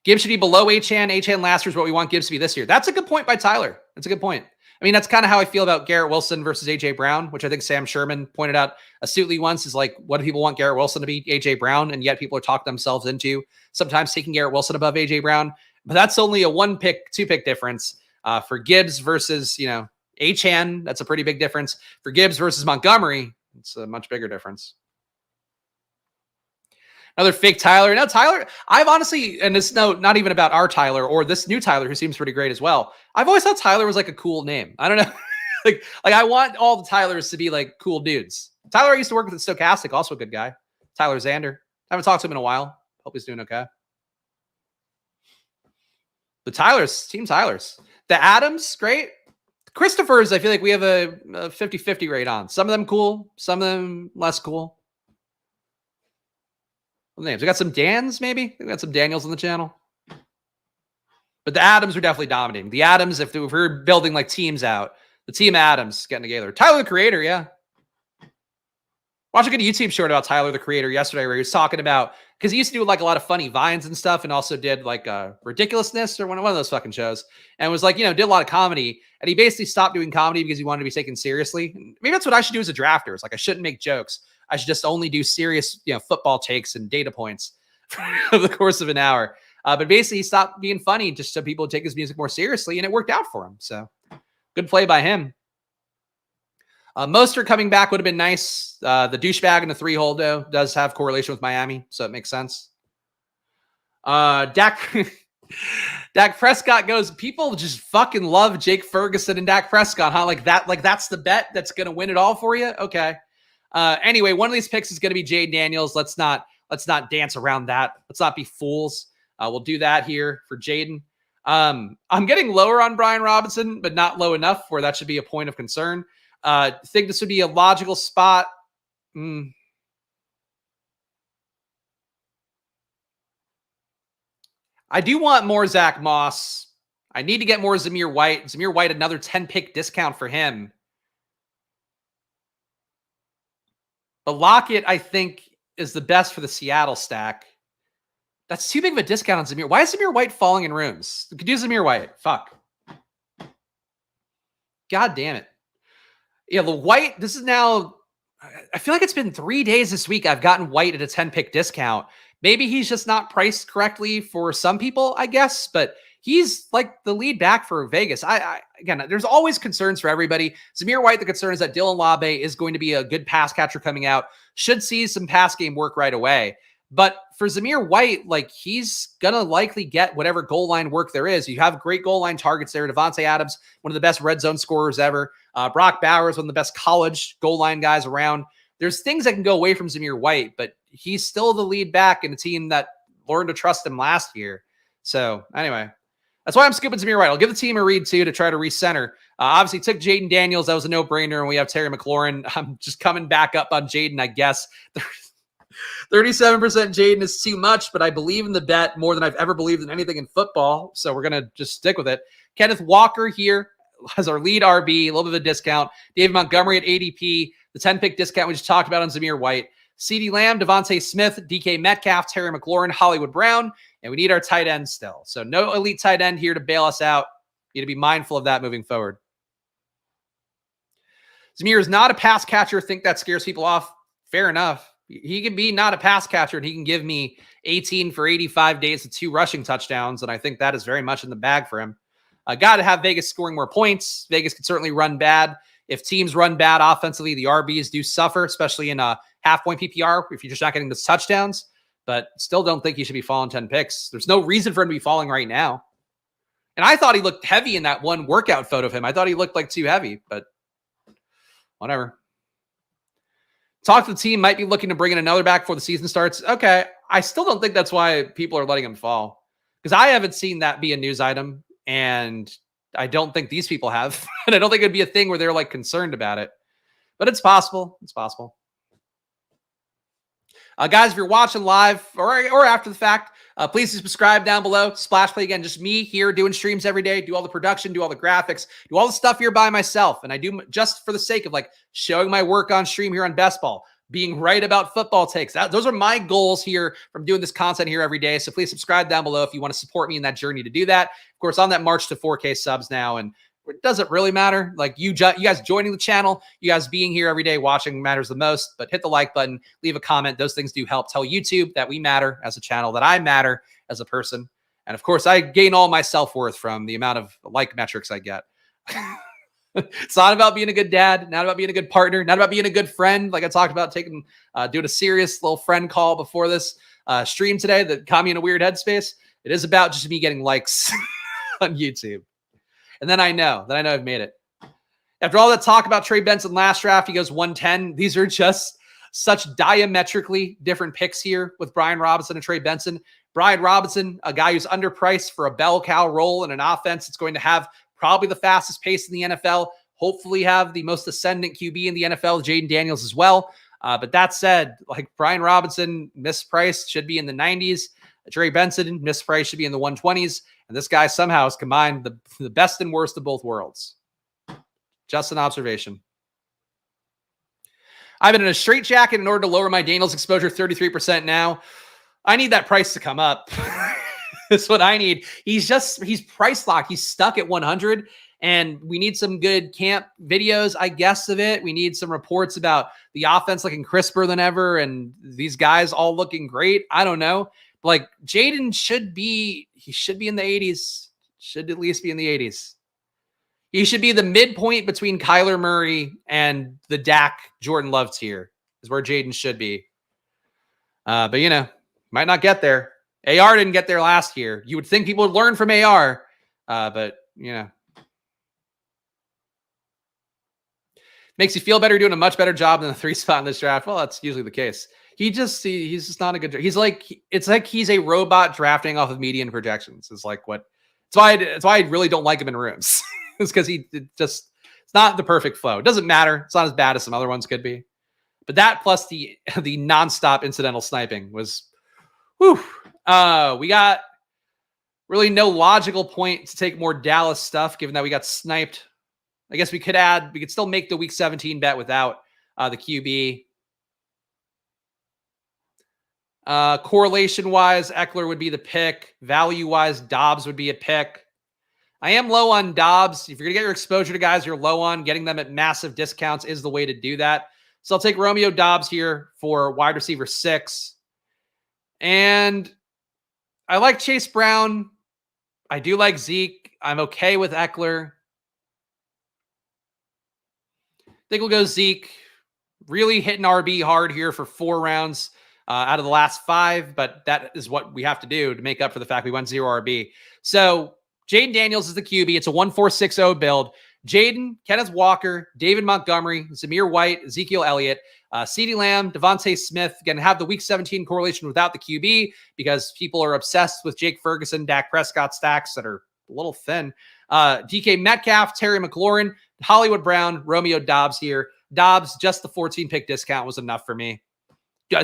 Gibbs should be below Achane. Achane last year is what we want Gibbs to be this year. That's a good point by Tyler. That's a good point. I mean, that's kind of how I feel about Garrett Wilson versus A.J. Brown, which I think Sam Sherman pointed out astutely once, is like, what do people want Garrett Wilson to be? A.J. Brown, and yet people are talking themselves into sometimes taking Garrett Wilson above A.J. Brown. But that's only a 2-pick difference. For Gibbs versus, Achane, that's a pretty big difference. For Gibbs versus Montgomery, it's a much bigger difference. Another fake Tyler. Now, Tyler, I've honestly, and this not even about our Tyler or this new Tyler, who seems pretty great as well. I've always thought Tyler was like a cool name. I don't know. like I want all the Tylers to be like cool dudes. Tyler I used to work with at Stochastic, also a good guy. Tyler Zander. I haven't talked to him in a while. Hope he's doing okay. The Tylers, Team Tylers. The Adams, great. Christopher's, I feel like we have a 50-50 rate on. Some of them cool, some of them less cool. What names? We got some Dans, maybe? We got some Daniels on the channel. But the Adams are definitely dominating. The Adams, if we're building like teams out, the team Adams getting together. Tyler, the Creator, yeah. Watch a good YouTube short about Tyler, the Creator yesterday, where he was talking about, because he used to do like a lot of funny vines and stuff, and also did like Ridiculousness or one of those fucking shows, and was like, did a lot of comedy. And he basically stopped doing comedy because he wanted to be taken seriously. Maybe that's what I should do as a drafter. It's like, I shouldn't make jokes. I should just only do serious, football takes and data points over the course of an hour. But basically, he stopped being funny just so people would take his music more seriously, and it worked out for him. So, good play by him. Mostert coming back would have been nice. The douchebag in the 3-hole, though, does have correlation with Miami, so it makes sense. Dak Prescott goes, people just fucking love Jake Ferguson and Dak Prescott, huh? Like that's the bet that's going to win it all for you? Okay. Anyway, one of these picks is going to be Jade Daniels. Let's not dance around that. Let's not be fools. We'll do that here for Jaden. I'm getting lower on Brian Robinson, but not low enough where that should be a point of concern. Think this would be a logical spot. I do want more Zach Moss. I need to get more Zamir White. Zamir White, another 10-pick discount for him. But Lockett, I think, is the best for the Seattle stack. That's too big of a discount on Zamir. Why is Zamir White falling in rooms? We could do Zamir White. Fuck. God damn it. Yeah, the White, this is now, I feel like it's been 3 days this week I've gotten White at a 10-pick discount. Maybe he's just not priced correctly for some people, I guess, but he's like the lead back for Vegas. Again, there's always concerns for everybody. Zamir White, the concern is that Dylan Labe is going to be a good pass catcher coming out, should see some pass game work right away. But for Zamir White, like, he's going to likely get whatever goal line work there is. You have great goal line targets there. Devontae Adams, one of the best red zone scorers ever. Brock Bowers, one of the best college goal line guys around. There's things that can go away from Zamir White, but he's still the lead back in a team that learned to trust him last year. So anyway, that's why I'm skipping Zamir White. I'll give the team a read too to try to recenter. Obviously took Jaden Daniels. That was a no-brainer. And we have Terry McLaurin. I'm just coming back up on Jaden, I guess. 37% Jaden is too much, but I believe in the bet more than I've ever believed in anything in football. So we're going to just stick with it. Kenneth Walker here as our lead RB, a little bit of a discount. David Montgomery at ADP, the 10-pick discount we just talked about on Zamir White. CeeDee Lamb, Devontae Smith, DK Metcalf, Terry McLaurin, Hollywood Brown, and we need our tight end still. So no elite tight end here to bail us out. You need to be mindful of that moving forward. Zamir is not a pass catcher. Think that scares people off. Fair enough. He can be not a pass catcher, and he can give me 18 for 85 days with 2 rushing touchdowns, and I think that is very much in the bag for him. Got to have Vegas scoring more points. Vegas can certainly run bad. If teams run bad offensively, the RBs do suffer, especially in a half-point PPR if you're just not getting the touchdowns. But still don't think he should be falling 10 picks. There's no reason for him to be falling right now. And I thought he looked heavy in that one workout photo of him. I thought he looked like too heavy, but whatever. Talk to the team, might be looking to bring in another back before the season starts. Okay, I still don't think that's why people are letting him fall. Because I haven't seen that be a news item, and I don't think these people have. And I don't think it'd be a thing where they're like concerned about it. But it's possible. It's possible. Guys, if you're watching live or after the fact, please subscribe down below. Splash Play, again, just me here doing streams every day, do all the production, do all the graphics, do all the stuff here by myself. And I do just for the sake of like showing my work on stream here on Best Ball, being right about football takes. Those are my goals here from doing this content here every day. So please subscribe down below if you want to support me in that journey to do that. Of course, on that march to 4K subs now, and it doesn't really matter. Like you guys joining the channel, you guys being here every day watching matters the most. But hit the like button, leave a comment. Those things do help tell YouTube that we matter as a channel, that I matter as a person. And of course, I gain all my self-worth from the amount of like metrics I get. It's not about being a good dad, not about being a good partner, not about being a good friend. Like I talked about doing a serious little friend call before this stream today that caught me in a weird headspace. It is about just me getting likes on YouTube. And then I know I've made it. After all that talk about Trey Benson last draft, he goes 110. These are just such diametrically different picks here with Brian Robinson and Trey Benson. Brian Robinson, a guy who's underpriced for a bell cow role in an offense that's going to have probably the fastest pace in the NFL, hopefully have the most ascendant QB in the NFL, Jaden Daniels as well. But that said, like Brian Robinson, mispriced, should be in the 90s. Trey Benson, mispriced, should be in the 120s. And this guy somehow has combined the best and worst of both worlds. Just an observation. I've been in a straitjacket in order to lower my Daniels exposure 33% now. I need that price to come up. That's what I need. He's price locked. He's stuck at 100. And we need some good camp videos, I guess, of it. We need some reports about the offense looking crisper than ever and these guys all looking great. I don't know. Like Jaden should be in the 80s. Should at least be in the 80s. He should be the midpoint between Kyler Murray and the Dak Jordan Love tier is where Jaden should be. But might not get there. AR didn't get there last year. You would think people would learn from AR, but makes you feel better doing a much better job than the 3 spot in this draft. Well, that's usually the case. He's just not a good. It's like he's a robot drafting off of median projections. It's like what. It's why I really don't like him in rooms. It's because it's not the perfect flow. It doesn't matter. It's not as bad as some other ones could be. But that plus the nonstop incidental sniping was, whew. We got really no logical point to take more Dallas stuff, given that we got sniped. I guess we could still make the week 17 bet without the QB. Correlation-wise, Eckler would be the pick. Value-wise, Dobbs would be a pick. I am low on Dobbs. If you're going to get your exposure to guys you're low on, getting them at massive discounts is the way to do that. So I'll take Romeo Dobbs here for wide receiver 6. And I like Chase Brown. I do like Zeke. I'm okay with Eckler. I think we'll go Zeke. Really hitting RB hard here for 4 rounds out of the last 5, but that is what we have to do to make up for the fact we went 0 RB. So Jaden Daniels is the QB. It's a 1-4-6-0 build. Jaden, Kenneth Walker, David Montgomery, Zamir White, Ezekiel Elliott, CeeDee Lamb, Devontae Smith. Again, have the week 17 correlation without the QB because people are obsessed with Jake Ferguson, Dak Prescott stacks that are a little thin. DK Metcalf, Terry McLaurin, Hollywood Brown, Romeo Doubs here. Dobbs, just the 14 pick discount was enough for me.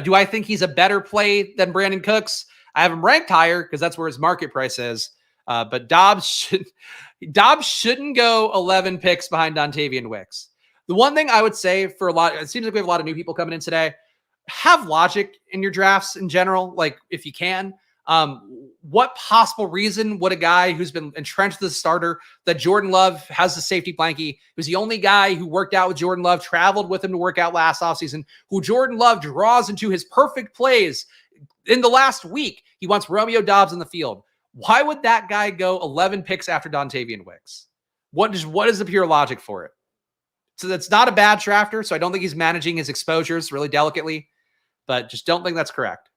Do I think he's a better play than Brandon Cooks? I have him ranked higher because that's where his market price is. But Dobbs shouldn't go 11 picks behind Dontavian Wicks. The one thing I would say for a lot, it seems like we have a lot of new people coming in today. Have logic in your drafts in general, like if you can. What possible reason would a guy who's been entrenched as a starter, that Jordan Love has the safety blankie, who's the only guy who worked out with Jordan Love, traveled with him to work out last offseason, who Jordan Love draws into his perfect plays in the last week? He wants Romeo Doubs in the field. Why would that guy go 11 picks after Dontavian Wicks? What is the pure logic for it? So that's not a bad drafter, so I don't think he's managing his exposures really delicately, but just don't think that's correct.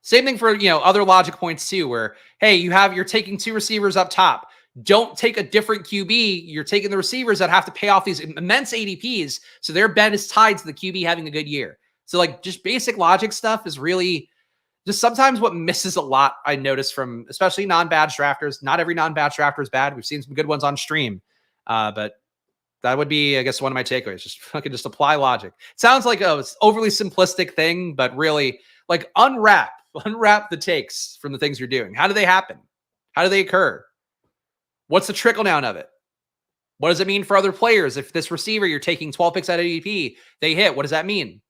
Same thing for, other logic points too, where, hey, you're taking 2 receivers up top. Don't take a different QB. You're taking the receivers that have to pay off these immense ADPs. So their bet is tied to the QB having a good year. So like just basic logic stuff is really just sometimes what misses a lot. I notice from especially non-badge drafters. Not every non-badge drafter is bad. We've seen some good ones on stream. But that would be, I guess, one of my takeaways. Just apply logic. It sounds like it's overly simplistic thing, but really like unwrap the takes from the things you're doing. How do they happen? How do they occur? What's the trickle down of it? What does it mean for other players? If this receiver, you're taking 12 picks out of ADP, they hit, what does that mean?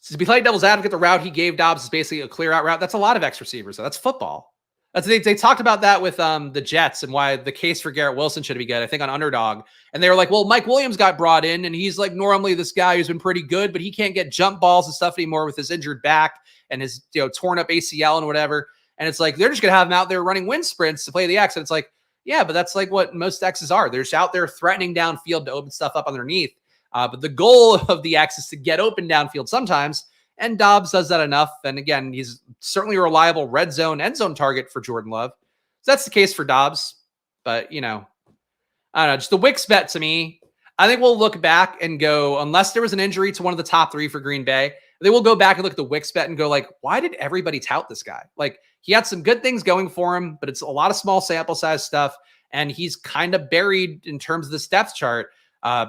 So to be playing devil's advocate, the route he gave Dobbs is basically a clear out route. That's a lot of X receivers. That's football. They talked about that with the Jets and why the case for Garrett Wilson should be good, I think, on Underdog. And they were like, well, Mike Williams got brought in, and he's like normally this guy who's been pretty good, but he can't get jump balls and stuff anymore with his injured back and his torn up ACL and whatever. And it's like they're just going to have him out there running wind sprints to play the X. And it's like, yeah, but that's like what most X's are. They're just out there threatening downfield to open stuff up underneath. But the goal of the X is to get open downfield sometimes. And Dobbs does that enough. And again, he's certainly a reliable red zone, end zone target for Jordan Love. So that's the case for Dobbs. But, I don't know, just the Wicks bet to me, I think we'll look back and go, unless there was an injury to one of the top 3 for Green Bay, they will go back and look at the Wicks bet and go like, why did everybody tout this guy? Like he had some good things going for him, but it's a lot of small sample size stuff. And he's kind of buried in terms of this depth chart.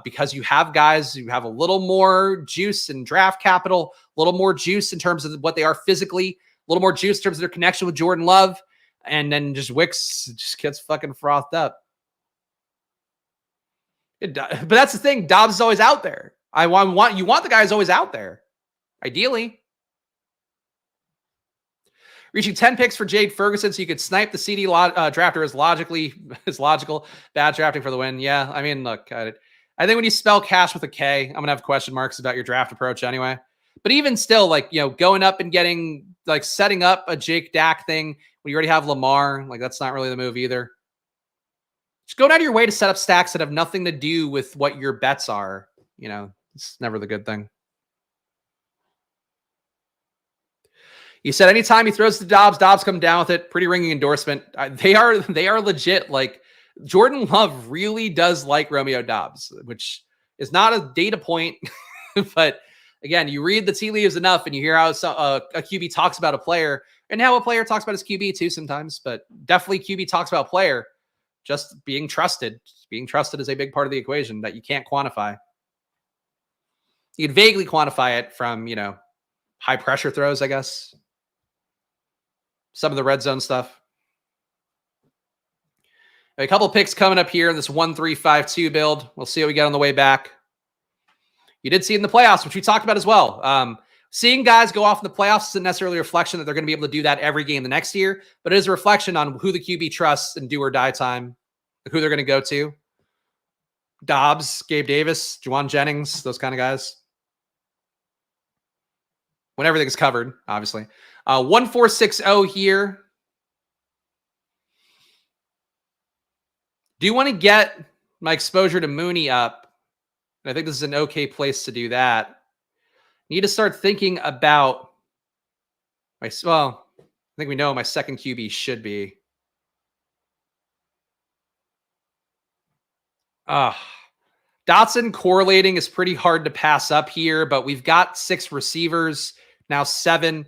Because you have guys who have a little more juice and draft capital, a little more juice in terms of what they are physically, a little more juice in terms of their connection with Jordan Love, and then just Wicks just gets fucking frothed up. But that's the thing. Dobbs is always out there. You want the guy who's always out there, ideally. Reaching 10 picks for Jake Ferguson, so you could snipe the CD drafter as logical. Bad drafting for the win. Yeah, I mean, look, I think when you spell cash with a K, I'm going to have question marks about your draft approach anyway. But even still, like, going up and getting, like, setting up a Jake Dak thing when you already have Lamar, like, that's not really the move either. Just go out of your way to set up stacks that have nothing to do with what your bets are. It's never the good thing. He said anytime he throws to Dobbs come down with it. Pretty ringing endorsement. They are legit. Like, Jordan Love really does like Romeo Doubs, which is not a data point, but again, you read the tea leaves enough and you hear how a QB talks about a player and how a player talks about his QB too sometimes, but definitely QB talks about a player just being trusted. Being trusted is a big part of the equation that you can't quantify. You can vaguely quantify it from, high pressure throws, I guess. Some of the red zone stuff. A couple picks coming up here in this 1-3-5-2 build. We'll see what we get on the way back. You did see it in the playoffs, which we talked about as well. Seeing guys go off in the playoffs isn't necessarily a reflection that they're going to be able to do that every game the next year, but it is a reflection on who the QB trusts in do or die time, who they're going to go to. Dobbs, Gabe Davis, Juwan Jennings, those kind of guys. when everything's covered, obviously. 1460 here. Do you want to get my exposure to Mooney up? I think this is an okay place to do that. Need to start thinking about my, well, I think we know what my second QB should be. Dotson correlating is pretty hard to pass up here, but we've got 6 receivers, now 7.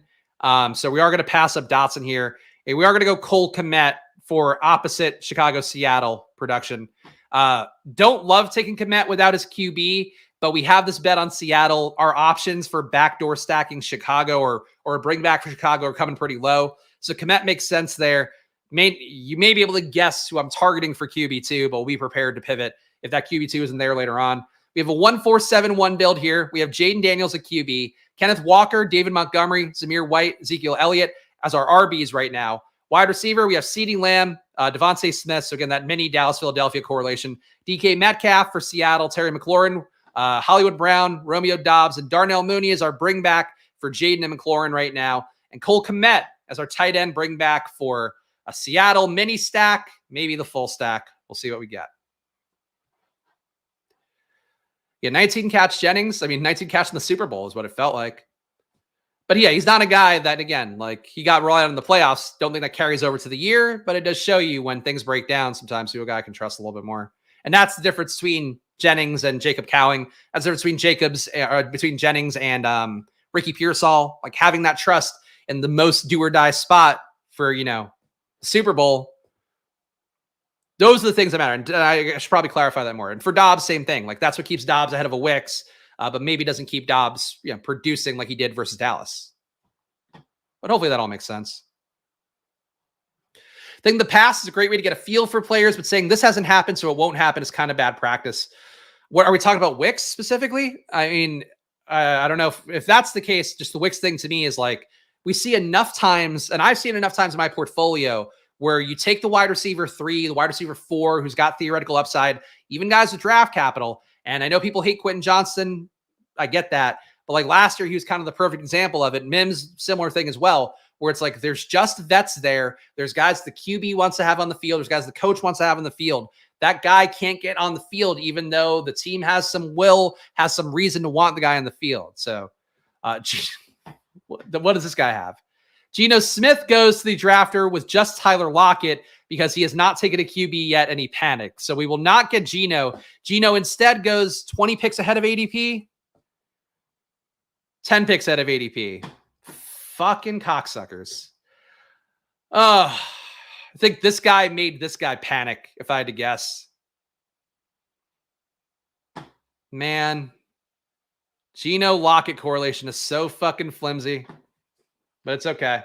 So we are going to pass up Dotson here. And we are going to go Cole Kmet for opposite Chicago-Seattle production. Don't love taking Kmet without his QB, but we have this bet on Seattle. Our options for backdoor stacking Chicago or a bring back for Chicago are coming pretty low. So Kmet makes sense there. You may be able to guess who I'm targeting for QB2, but we'll be prepared to pivot if that QB2 isn't there later on. We have a 1-4-7-1 build here. We have Jaden Daniels at QB, Kenneth Walker, David Montgomery, Zamir White, Ezekiel Elliott as our RBs right now. Wide receiver, we have CeeDee Lamb, Devontae Smith. So again, that mini Dallas-Philadelphia correlation. DK Metcalf for Seattle, Terry McLaurin, Hollywood Brown, Romeo Dobbs, and Darnell Mooney as our bring back for Jaden and McLaurin right now. And Cole Kmet as our tight end bring back for a Seattle mini stack, maybe the full stack. We'll see what we get. Yeah, 19 catch Jennings. 19 catch in the Super Bowl is what it felt like. But yeah, he's not a guy that, again, like he got rolled out in the playoffs. Don't think that carries over to the year, but it does show you when things break down sometimes who a guy can trust a little bit more. And that's the difference between Jennings and Jacob Cowing. That's the difference between Jennings and Ricky Pearsall. Like having that trust in the most do or die spot for, Super Bowl. Those are the things that matter. And I should probably clarify that more. And for Dobbs, same thing. Like that's what keeps Dobbs ahead of a Wicks, but maybe doesn't keep Dobbs producing like he did versus Dallas. But hopefully that all makes sense. I think the pass is a great way to get a feel for players, but saying this hasn't happened, so it won't happen is kind of bad practice. What are we talking about Wicks specifically? I don't know if that's the case. Just the Wicks thing to me is like, we see enough times, and I've seen enough times in my portfolio where you take the wide receiver 3, the wide receiver 4, who's got theoretical upside, even guys with draft capital. And I know people hate Quentin Johnston. I get that. But like last year, he was kind of the perfect example of it. Mims, similar thing as well, where it's like there's just vets there. There's guys the QB wants to have on the field. There's guys the coach wants to have on the field. That guy can't get on the field, even though the team has some will, has some reason to want the guy on the field. So what does this guy have? Geno Smith goes to the drafter with just Tyler Lockett because he has not taken a QB yet and he panicked. So we will not get Geno. Geno instead goes 20 picks ahead of ADP. 10 picks ahead of ADP. Fucking cocksuckers. I think this guy made this guy panic, if I had to guess. Man. Geno Lockett correlation is so fucking flimsy. But it's okay.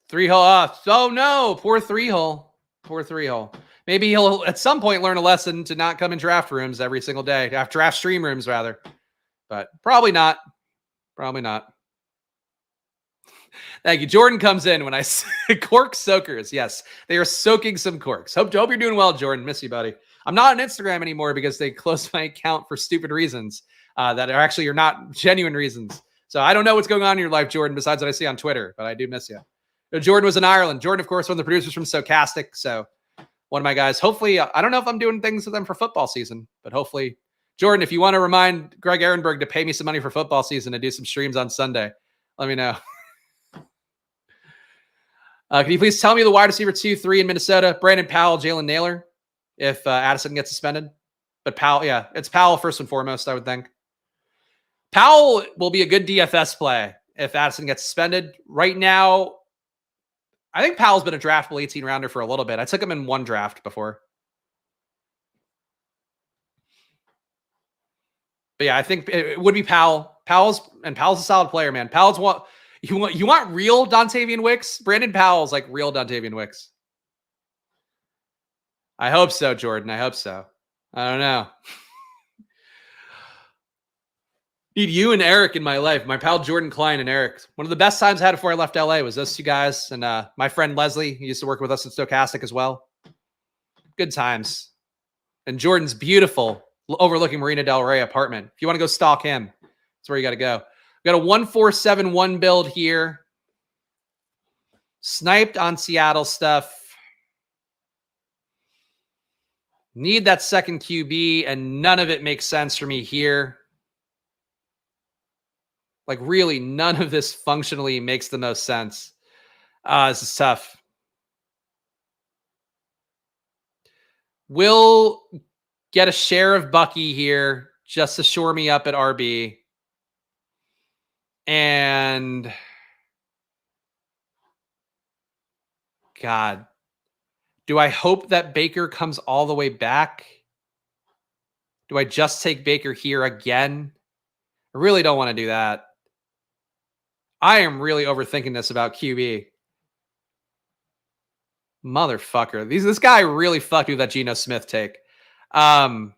3-hole. Oh no, poor 3-hole. Poor 3-hole. Maybe he'll at some point learn a lesson to not come in draft rooms every single day. Draft stream rooms, rather. But probably not. Probably not. Thank you. Jordan comes in when I say cork soakers. Yes, they are soaking some corks. Hope you're doing well, Jordan. Miss you, buddy. I'm not on Instagram anymore because they closed my account for stupid reasons. That are not genuine reasons. So I don't know what's going on in your life, Jordan, besides what I see on Twitter, but I do miss you. Jordan was in Ireland. Jordan, of course, one of the producers from Stochastic. So one of my guys, hopefully, I don't know if I'm doing things with them for football season, but hopefully, Jordan, if you want to remind Greg Ehrenberg to pay me some money for football season and do some streams on Sunday, let me know. Can you please tell me the wide receiver 2-3 in Minnesota? Brandon Powell, Jalen Naylor, if Addison gets suspended. But Powell, yeah, it's Powell first and foremost, I would think. Powell will be a good DFS play if Addison gets suspended. Right now, I think Powell's been a draftable 18-rounder for a little bit. I took him in one draft before. But yeah, I think it would be Powell. Powell's a solid player, man. You want real Dontavian Wicks? Brandon Powell's like real Dontavian Wicks. I hope so, Jordan. I hope so. I don't know. Need you and Eric in my life. My pal Jordan Klein and Eric. One of the best times I had before I left LA was those two guys. And my friend Leslie, he used to work with us at Stochastic as well. Good times. And Jordan's beautiful overlooking Marina Del Rey apartment. If you want to go stalk him, that's where you got to go. We got a 1-4-7-1 build here. Sniped on Seattle stuff. Need that second QB, and none of it makes sense for me here. Like, really, none of this functionally makes the most sense. This is tough. Will get a share of Bucky here just to shore me up at RB. And God, do I hope that Baker comes all the way back? Do I just take Baker here again? I really don't want to do that. I am really overthinking this about QB. Motherfucker. This guy really fucked me with that Geno Smith take. I'm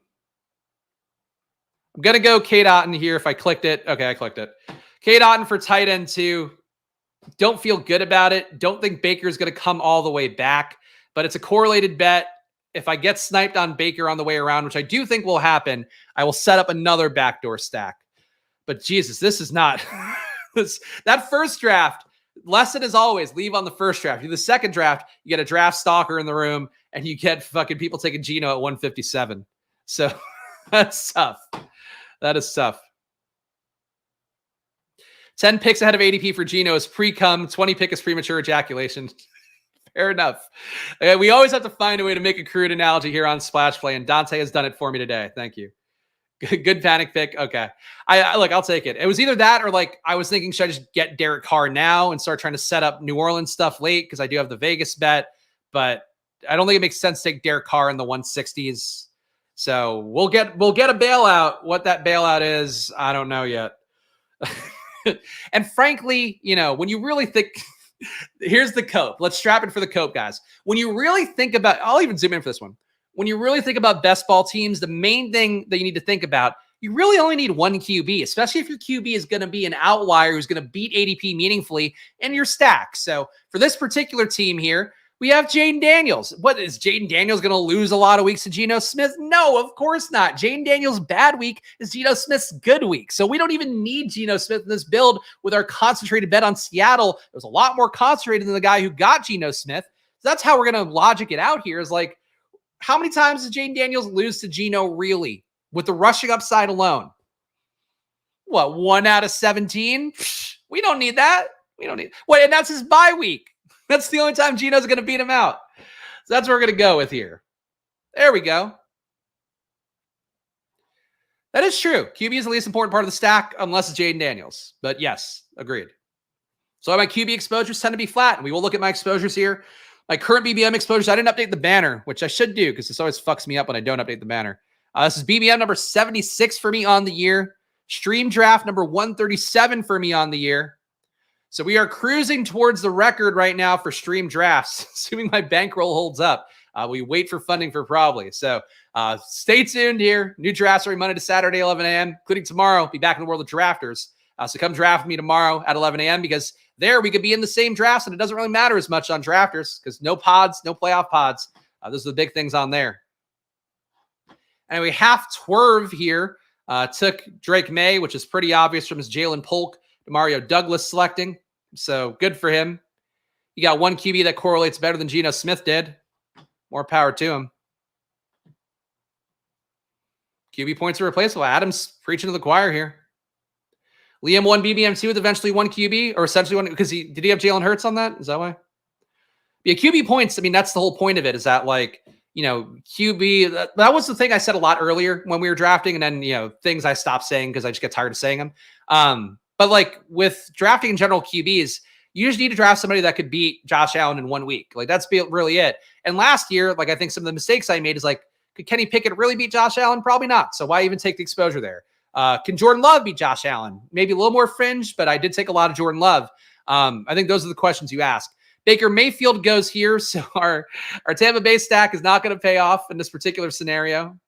going to go Cade Otton here if I clicked it. Okay, I clicked it. Cade Otton for tight end 2. Don't feel good about it. Don't think Baker's going to come all the way back, but it's a correlated bet. If I get sniped on Baker on the way around, which I do think will happen, I will set up another backdoor stack. But Jesus, this is not... that first draft, lesson is always leave on the first draft. You do the second draft, you get a draft stalker in the room, and you get fucking people taking Geno at 157. So that's tough. That is tough. 10 picks ahead of ADP for Geno is pre-cum. 20 pick is premature ejaculation. Fair enough. We always have to find a way to make a crude analogy here on Splash Play, and Dante has done it for me today. Thank you. Good panic pick. Okay. Look, I'll take it. It was either that or like I was thinking, should I just get Derek Carr now and start trying to set up New Orleans stuff late because I do have the Vegas bet, but I don't think it makes sense to take Derek Carr in the 160s. So we'll get a bailout. What that bailout is, I don't know yet. And frankly, when you really think, here's the cope. Let's strap it for the cope, guys. When you really think about, I'll even zoom in for this one. When you really think about best ball teams, the main thing that you need to think about, you really only need one QB, especially if your QB is going to be an outlier who's going to beat ADP meaningfully in your stack. So for this particular team here, we have Jaden Daniels. What, is Jaden Daniels going to lose a lot of weeks to Geno Smith? No, of course not. Jaden Daniels' bad week is Geno Smith's good week. So we don't even need Geno Smith in this build with our concentrated bet on Seattle. It was a lot more concentrated than the guy who got Geno Smith. So that's how we're going to logic it out here is like, how many times does Jaden Daniels lose to Geno really with the rushing upside alone? What, 1 out of 17? We don't need that. We don't need. Wait, and that's his bye week. That's the only time Geno's going to beat him out. So that's what we're going to go with here. There we go. That is true. QB is the least important part of the stack unless it's Jaden Daniels. But yes, agreed. So my QB exposures tend to be flat. And we will look at my exposures here. My current BBM exposures, I didn't update the banner, which I should do because this always fucks me up when I don't update the banner. This is BBM number 76 for me on the year. Stream draft number 137 for me on the year. So we are cruising towards the record right now for stream drafts, assuming my bankroll holds up. We wait for funding for probably. So stay tuned here. New drafts every Monday to Saturday, 11 a.m., including tomorrow. Be back in the world of drafters. So come draft me tomorrow at 11 a.m. because there we could be in the same drafts and it doesn't really matter as much on drafters because no pods, no playoff pods. Those are the big things on there. And we half Twerv here. Took Drake May, which is pretty obvious from his Jalen Polk to Mario Douglas selecting. So good for him. You got one QB that correlates better than Geno Smith did. More power to him. QB points are replaceable. Adam's preaching to the choir here. Liam won BBM2 with eventually one QB, or essentially one, because did he have Jalen Hurts on that? Is that why? Yeah, QB points, I mean, that's the whole point of it, is that like, QB, that was the thing I said a lot earlier when we were drafting, and then, things I stopped saying because I just get tired of saying them. But like with drafting in general QBs, you just need to draft somebody that could beat Josh Allen in 1 week. Like that's really it. And last year, like I think some of the mistakes I made is like, could Kenny Pickett really beat Josh Allen? Probably not. So why even take the exposure there? Can Jordan Love beat Josh Allen? Maybe a little more fringe, but I did take a lot of Jordan Love. I think those are the questions you ask. Baker Mayfield goes here, so our Tampa Bay stack is not going to pay off in this particular scenario.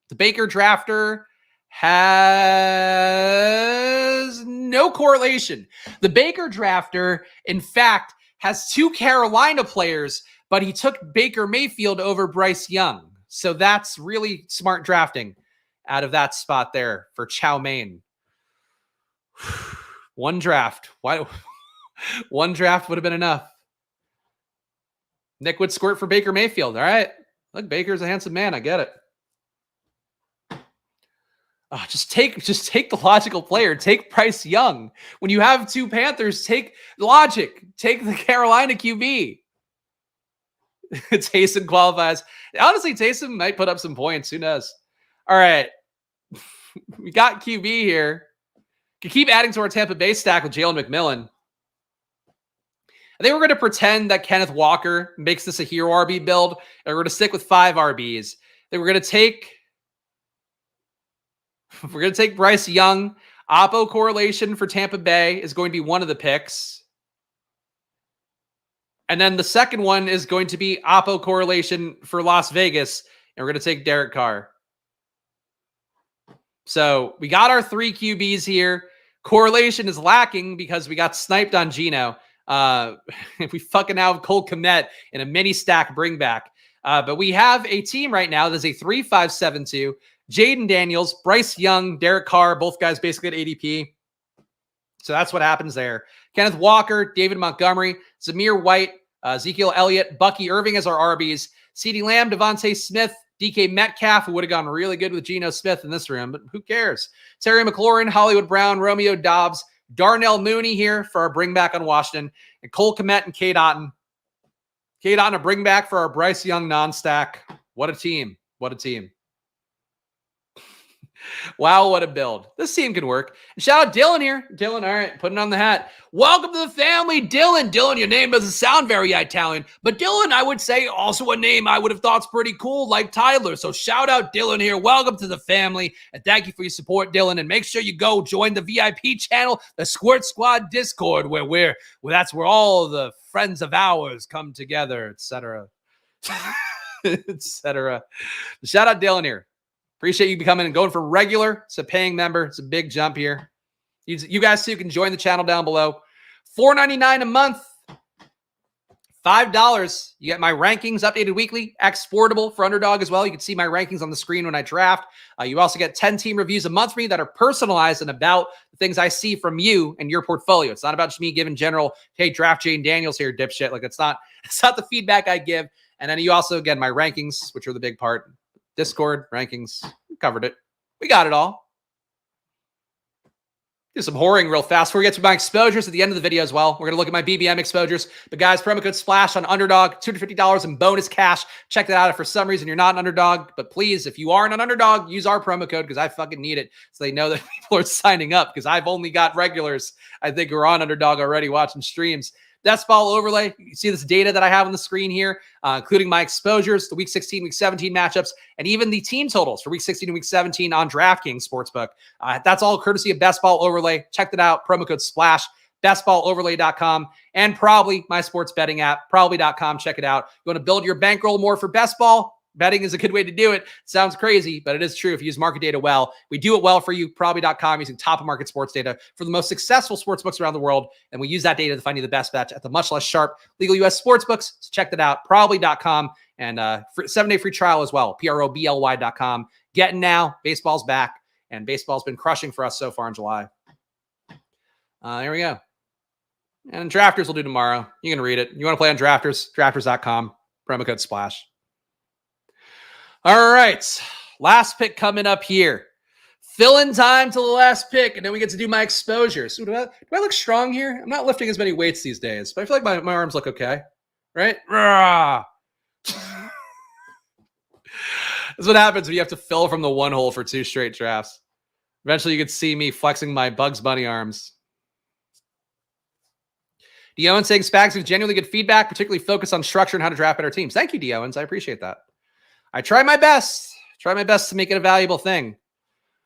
The Baker drafter has no correlation. The Baker drafter, in fact, has 2 Carolina players, but he took Baker Mayfield over Bryce Young. So that's really smart drafting out of that spot there for Chow Mein. One draft. Why? One draft would have been enough. Nick would squirt for Baker Mayfield. All right. Look, Baker's a handsome man. I get it. Oh, just take the logical player. Take Bryce Young. When you have two Panthers, take logic. Take the Carolina QB. Taysom qualifies. Honestly, Taysom might put up some points. Who knows? All right. We got QB here. Could keep adding to our Tampa Bay stack with Jalen McMillan. I think we're going to pretend that Kenneth Walker makes this a hero RB build, and we're going to stick with 5 RBs. Then we're going to take Bryce Young. Oppo correlation for Tampa Bay is going to be one of the picks. And then the second one is going to be Oppo correlation for Las Vegas, and we're going to take Derek Carr. So we got our 3 QBs here. Correlation is lacking because we got sniped on Geno. We fucking have Cole Kmet in a mini stack bring back. But we have a team right now that's a 3-5-7-2. Jaden Daniels, Bryce Young, Derek Carr, both guys basically at ADP. So that's what happens there. Kenneth Walker, David Montgomery, Zamir White, Ezekiel Elliott, Bucky Irving as our RBs, CeeDee Lamb, Devontae Smith, DK Metcalf, who would have gone really good with Geno Smith in this room, but who cares? Terry McLaurin, Hollywood Brown, Romeo Dobbs, Darnell Mooney here for our bring back on Washington, and Cole Kmet and Cade Otton. Cade Otton a bring back for our Bryce Young non-stack. What a team. What a team. Wow, what a build. This team can work. And shout out Dylan here. Dylan, all right, putting on the hat. Welcome to the family, Dylan. Dylan, your name doesn't sound very Italian, but Dylan, I would say also a name I would have thought's pretty cool, like Tyler. So shout out Dylan here. Welcome to the family, and thank you for your support, Dylan. And make sure you go join the VIP channel, the Squirt Squad Discord, where that's where all the friends of ours come together, etc. etc. Shout out Dylan here. Appreciate you becoming and going from regular to paying member. It's a big jump here. You guys too can join the channel down below. $4.99 a month. $5. You get my rankings updated weekly, exportable for Underdog as well. You can see my rankings on the screen when I draft. You also get 10 team reviews a month from me that are personalized and about the things I see from you and your portfolio. It's not about just me giving general, hey, draft Jane Daniels here, dipshit. Like it's not the feedback I give. And then you also, again, my rankings, which are the big part. Discord, rankings, covered it. We got it all. Do some whoring real fast before we get to my exposures at the end of the video as well. We're going to look at my BBM exposures. But guys, promo code SPLASH on Underdog, $250 in bonus cash. Check that out if for some reason you're not an Underdog. But please, if you aren't an Underdog, use our promo code because I fucking need it so they know that people are signing up because I've only got regulars, I think, who are on Underdog already watching streams. Best ball overlay. You see this data that I have on the screen here, including my exposures, the week 16, week 17 matchups, and even the team totals for week 16 and week 17 on DraftKings Sportsbook. That's all courtesy of Best Ball Overlay. Check that out. Promo code SPLASH, bestballoverlay.com, and probably my sports betting app, probably.com. Check it out. You want to build your bankroll more for best ball? Betting is a good way to do it. Sounds crazy, but it is true if you use market data well. We do it well for you, probably.com, using top of market sports data for the most successful sports books around the world. And we use that data to find you the best bets at the much less sharp legal US sports books. So check that out, probably.com, and 7-day free trial as well, probly.com. Getting now. Baseball's back, and baseball's been crushing for us so far in July. There we go. And drafters will do tomorrow. You can read it. You want to play on drafters, drafters.com, promo code SPLASH. All right, last pick coming up here. Fill in time till the last pick, and then we get to do my exposures. So do I look strong here? I'm not lifting as many weights these days, but I feel like my arms look okay, right? That's what happens when you have to fill from the one hole for 2 straight drafts. Eventually, you could see me flexing my Bugs Bunny arms. Deowens saying Spags gives genuinely good feedback, particularly focused on structure and how to draft better teams. Thank you, Deowens. I appreciate that. I try my best to make it a valuable thing.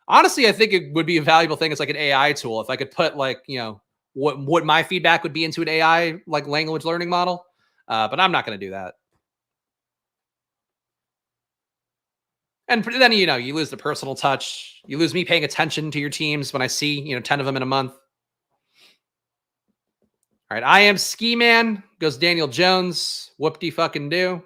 Honestly, I think it would be a valuable thing as like an AI tool. If I could put like, you know, what my feedback would be into an AI like language learning model. But I'm not going to do that. And then, you know, you lose the personal touch. You lose me paying attention to your teams when I see, you know, 10 of them in a month. All right. I am Ski Man. Goes Daniel Jones. Whoop-de fucking do.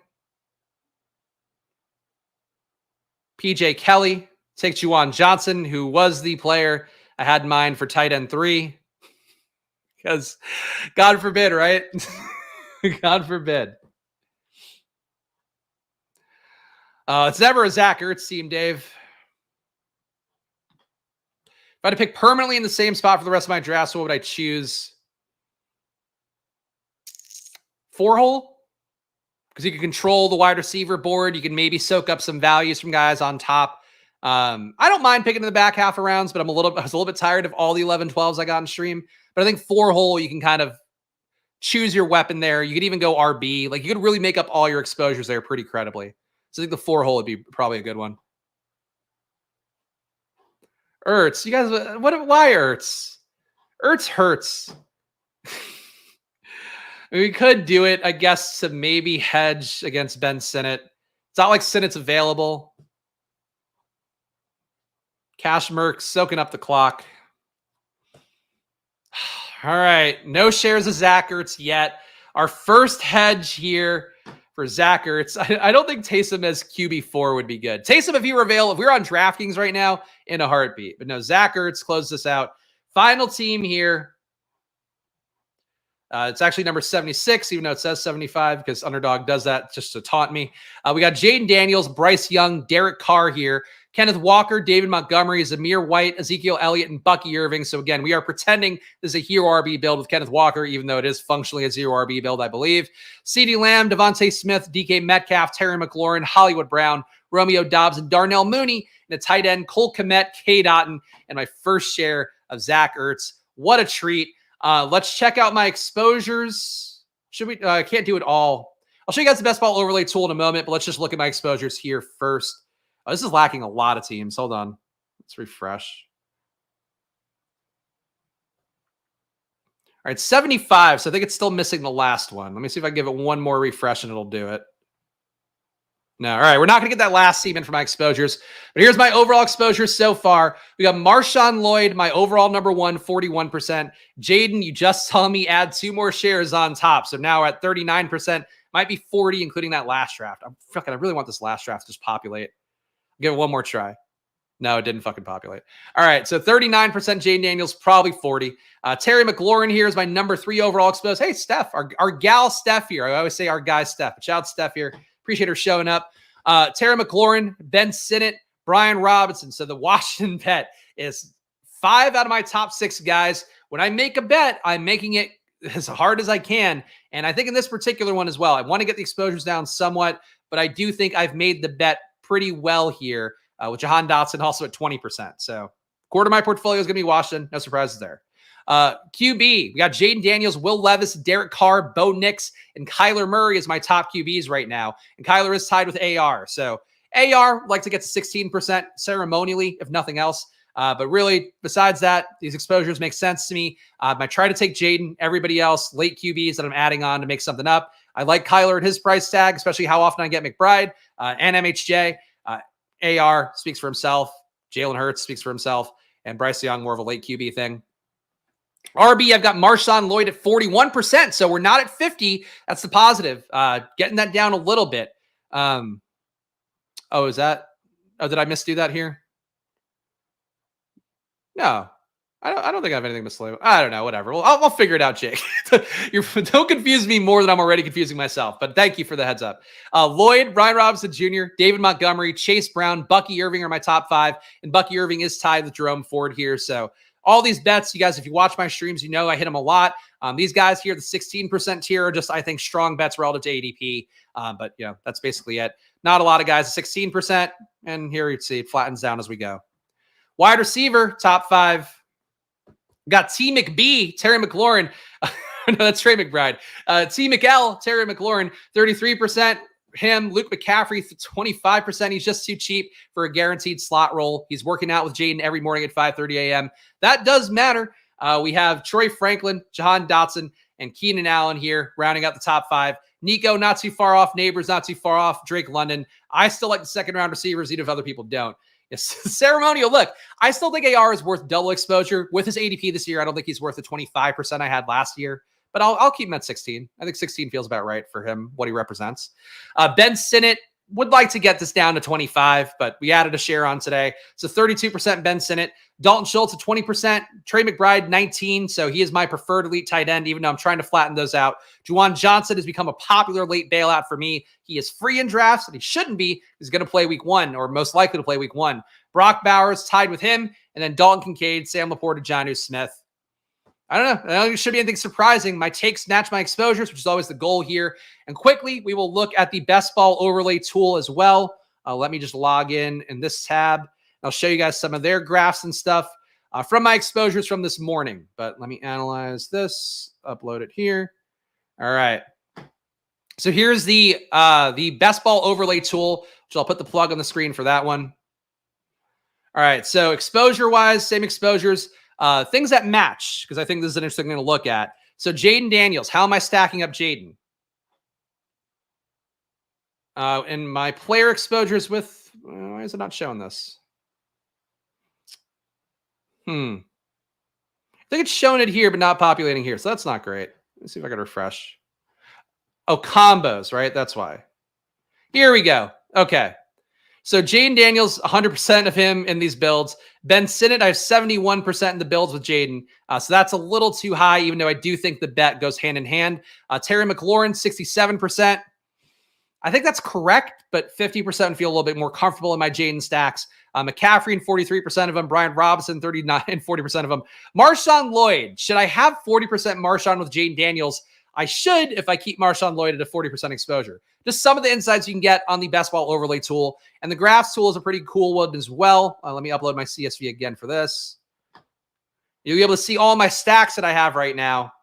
PJ Kelly. Take Juwan Johnson, who was the player I had in mind for tight end 3. Because God forbid, right? God forbid. It's never a Zach Ertz team, Dave. If I had to pick permanently in the same spot for the rest of my drafts, what would I choose? 4-hole? Because you can control the wide receiver board. You can maybe soak up some values from guys on top. I don't mind picking in the back half of rounds, but I was a little bit tired of all the 11-12s I got in stream. But I think 4-hole, you can kind of choose your weapon there. You could even go RB. Like, you could really make up all your exposures there pretty credibly. So I think the 4-hole would be probably a good one. Ertz, you guys, why Ertz? Ertz hurts. We could do it, I guess, to maybe hedge against Ben Sinnott. It's not like Sinnott's available. Cash Merc soaking up the clock. All right. No shares of Zach Ertz yet. Our first hedge here for Zach Ertz. I don't think Taysom as QB4 would be good. Taysom, if he were available, if we were on DraftKings right now, in a heartbeat. But no, Zach Ertz closed this out. Final team here. It's actually number 76, even though it says 75, because Underdog does that just to taunt me. We got Jaden Daniels, Bryce Young, Derek Carr here, Kenneth Walker, David Montgomery, Zamir White, Ezekiel Elliott, and Bucky Irving. So again, we are pretending this is a hero RB build with Kenneth Walker, even though it is functionally a 0 RB build, I believe. CeeDee Lamb, Devontae Smith, DK Metcalf, Terry McLaurin, Hollywood Brown, Romeo Doubs, and Darnell Mooney, and a tight end, Cole Kmet, K. Dotton, and my first share of Zach Ertz. What a treat. Let's check out my exposures. Should we? I can't do it all. I'll show you guys the best ball overlay tool in a moment, but let's just look at my exposures here first. This is lacking a lot of teams. Hold on. Let's refresh. All right, 75. So I think it's still missing the last one. Let me see if I can give it one more refresh and it'll do it. No. All right, we're not going to get that last seam in for my exposures. But here's my overall exposures so far. We got Marshawn Lloyd, my overall number 1, 41%. Jaden, you just saw me add 2 more shares on top. So now we're at 39%. Might be 40, including that last draft. I really want this last draft to just populate. Give it one more try. No, it didn't fucking populate. All right, so 39% Jaden Daniels, probably 40. Terry McLaurin here is my number 3 overall exposed. Hey, Steph, our gal Steph here. I always say our guy Steph. But shout out Steph here. Appreciate her showing up. Terry McLaurin, Ben Sinnott, Brian Robinson. So the Washington bet is 5 out of my top 6 guys. When I make a bet, I'm making it as hard as I can. And I think in this particular one as well, I want to get the exposures down somewhat, but I do think I've made the bet pretty well here with Jahan Dotson also at 20%. So quarter of my portfolio is going to be Washington. No surprises there. QB, we got Jaden Daniels, Will Levis, Derek Carr, Bo Nix, and Kyler Murray as my top QBs right now. And Kyler is tied with AR. So AR would like to get to 16% ceremonially, if nothing else. But really, besides that, these exposures make sense to me. I try to take Jaden, everybody else, late QBs that I'm adding on to make something up. I like Kyler at his price tag, especially how often I get McBride and MHJ. AR speaks for himself. Jalen Hurts speaks for himself. And Bryce Young, more of a late QB thing. RB, I've got Marshawn Lloyd at 41%. So we're not at 50. That's the positive. Getting that down a little bit. Is that? Oh, did I misdo that here? No, I don't think I have anything misleading. I don't know. Whatever. Well, I'll figure it out, Jake. Don't confuse me more than I'm already confusing myself. But thank you for the heads up. Lloyd, Brian Robinson Jr., David Montgomery, Chase Brown, Bucky Irving are my top 5. And Bucky Irving is tied with Jerome Ford here. So all these bets, you guys, if you watch my streams, you know I hit them a lot. These guys here, the 16% tier, are just, I think, strong bets relative to ADP. But, that's basically it. Not a lot of guys, 16%. And here you see it flattens down as we go. Wide receiver, top 5. Got T. McBee, Terry McLaurin. No, that's Trey McBride. T. McL, Terry McLaurin, 33%. Him, Luke McCaffrey, 25%. He's just too cheap for a guaranteed slot role. He's working out with Jaden every morning at 5:30 a.m. That does matter. We have Troy Franklin, Jahan Dotson, and Keenan Allen here, rounding out the top 5. Nico, not too far off. Neighbors, not too far off. Drake London. I still like the second-round receivers, even if other people don't. Yes, ceremonial. Look, I still think AR is worth double exposure. With his ADP this year, I don't think he's worth the 25% I had last year. But I'll keep him at 16. I think 16 feels about right for him, what he represents. Ben Sinnott, would like to get this down to 25, but we added a share on today. So 32% Ben Sinnott, Dalton Schultz at 20%, Trey McBride 19. So he is my preferred elite tight end, even though I'm trying to flatten those out. Juwan Johnson has become a popular late bailout for me. He is free in drafts, and he shouldn't be. He's going to play week 1, or most likely to play week 1. Brock Bowers tied with him, and then Dalton Kincaid, Sam Laporta, Jonnu Smith. I don't know. I don't think it should be anything surprising. My takes match my exposures, which is always the goal here. And quickly, we will look at the best ball overlay tool as well. Let me just log in this tab. I'll show you guys some of their graphs and stuff from my exposures from this morning. But let me analyze this, upload it here. All right. So here's the best ball overlay tool, which I'll put the plug on the screen for that one. All right. So exposure-wise, same exposures. Things that match, because I think this is an interesting thing to look at. So Jaden Daniels, how am I stacking up Jaden? And my player exposures with, why is it not showing this? I think it's showing it here, but not populating here. So that's not great. Let's see if I can refresh. Oh, combos, right? That's why. Here we go. Okay. So Jaden Daniels, 100% of him in these builds. Ben Sinnott, I have 71% in the builds with Jaden. So that's a little too high, even though I do think the bet goes hand in hand. Terry McLaurin, 67%. I think that's correct, but 50% feel a little bit more comfortable in my Jaden stacks. McCaffrey and 43% of them. Brian Robinson, 39 and 40% of them. Marshawn Lloyd. Should I have 40% Marshawn with Jaden Daniels? I should if I keep Marshawn Lloyd at a 40% exposure. Just some of the insights you can get on the best ball overlay tool. And the graphs tool is a pretty cool one as well. Let me upload my CSV again for this. You'll be able to see all my stacks that I have right now.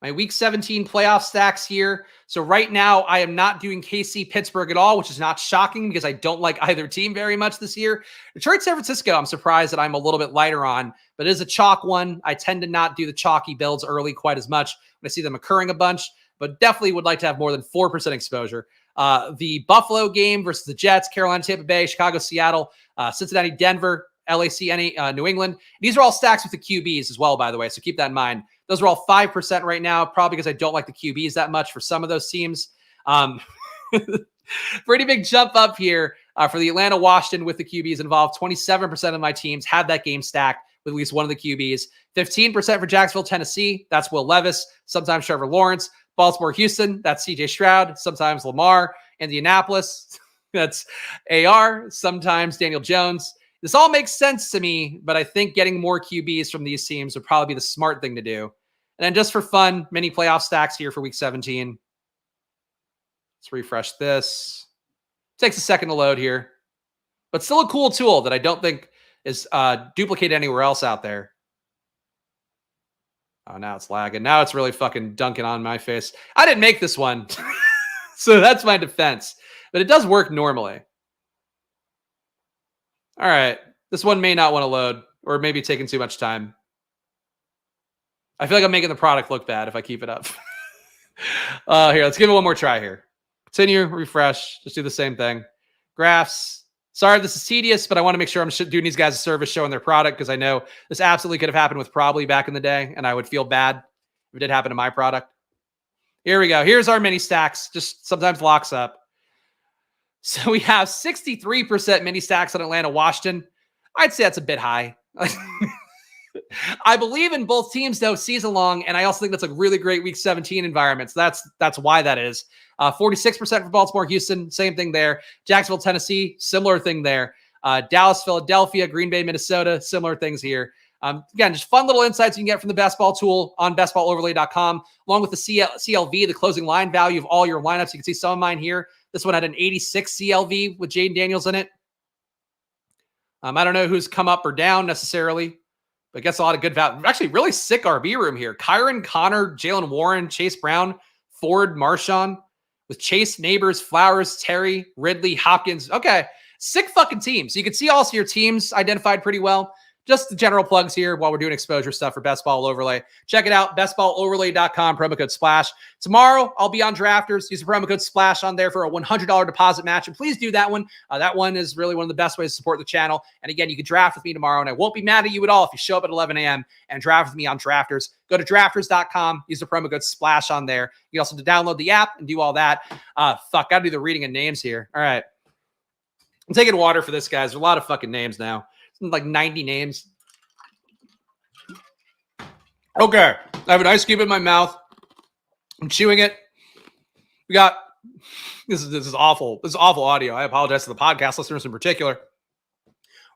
My week 17 playoff stacks here. So right now, I am not doing KC Pittsburgh at all, which is not shocking because I don't like either team very much this year. Detroit San Francisco, I'm surprised that I'm a little bit lighter on, but it is a chalk one. I tend to not do the chalky builds early quite as much when I see them occurring a bunch, but definitely would like to have more than 4% exposure. The Buffalo game versus the Jets, Carolina, Tampa Bay, Chicago, Seattle, Cincinnati, Denver, LAC, New England. These are all stacks with the QBs as well, by the way, so keep that in mind. Those are all 5% right now, probably because I don't like the QBs that much for some of those teams. Pretty big jump up here for the Atlanta Washington with the QBs involved. 27% of my teams have that game stacked with at least one of the QBs. 15% for Jacksonville, Tennessee. That's Will Levis. Sometimes Trevor Lawrence. Baltimore, Houston. That's CJ Stroud. Sometimes Lamar. Indianapolis. That's AR. Sometimes Daniel Jones. This all makes sense to me, but I think getting more QBs from these teams would probably be the smart thing to do. And then just for fun, mini playoff stacks here for week 17. Let's refresh this. Takes a second to load here, but still a cool tool that I don't think is duplicated anywhere else out there. Oh, now it's lagging. Now it's really fucking dunking on my face. I didn't make this one, so that's my defense, but it does work normally. All right. This one may not want to load or maybe taking too much time. I feel like I'm making the product look bad if I keep it up. Here, let's give it one more try here. Continue, refresh, just do the same thing. Graphs. Sorry, this is tedious, but I want to make sure I'm doing these guys a service showing their product because I know this absolutely could have happened with Probably back in the day, and I would feel bad if it did happen to my product. Here we go. Here's our mini stacks. Just sometimes locks up. So we have 63% mini stacks on Atlanta, Washington. I'd say that's a bit high. I believe in both teams, though, season long, and I also think that's a really great week 17 environment. So that's why that is. 46% for Baltimore, Houston, same thing there. Jacksonville, Tennessee, similar thing there. Dallas, Philadelphia, Green Bay, Minnesota, similar things here. Again, just fun little insights you can get from the best ball tool on bestballoverlay.com, along with the CLV, the closing line value of all your lineups. You can see some of mine here. This one had an 86 CLV with Jaden Daniels in it. I don't know who's come up or down necessarily, but gets a lot of good value. Actually, really sick RB room here. Kyron, Connor, Jalen Warren, Chase Brown, Ford, Marshawn, with Chase, Neighbors, Flowers, Terry, Ridley, Hopkins. Okay, sick fucking team. So you can see also your teams identified pretty well. just the general plugs here while we're doing exposure stuff for Best Ball Overlay. Check it out, bestballoverlay.com, promo code SPLASH. Tomorrow, I'll be on Drafters. Use the promo code SPLASH on there for a $100 deposit match. And please do that one. That one is really one of the best ways to support the channel. And again, you can draft with me tomorrow, and I won't be mad at you at all if you show up at 11 a.m. and draft with me on Drafters. Go to drafters.com. Use the promo code SPLASH on there. You can also download the app and do all that. Gotta do the reading of names here. All right. I'm taking water for this, guys. There's a lot of fucking names now. Like 90 names. Okay. I have an ice cube in my mouth. I'm chewing it. We got this is awful. This is awful audio. I apologize to the podcast listeners in particular.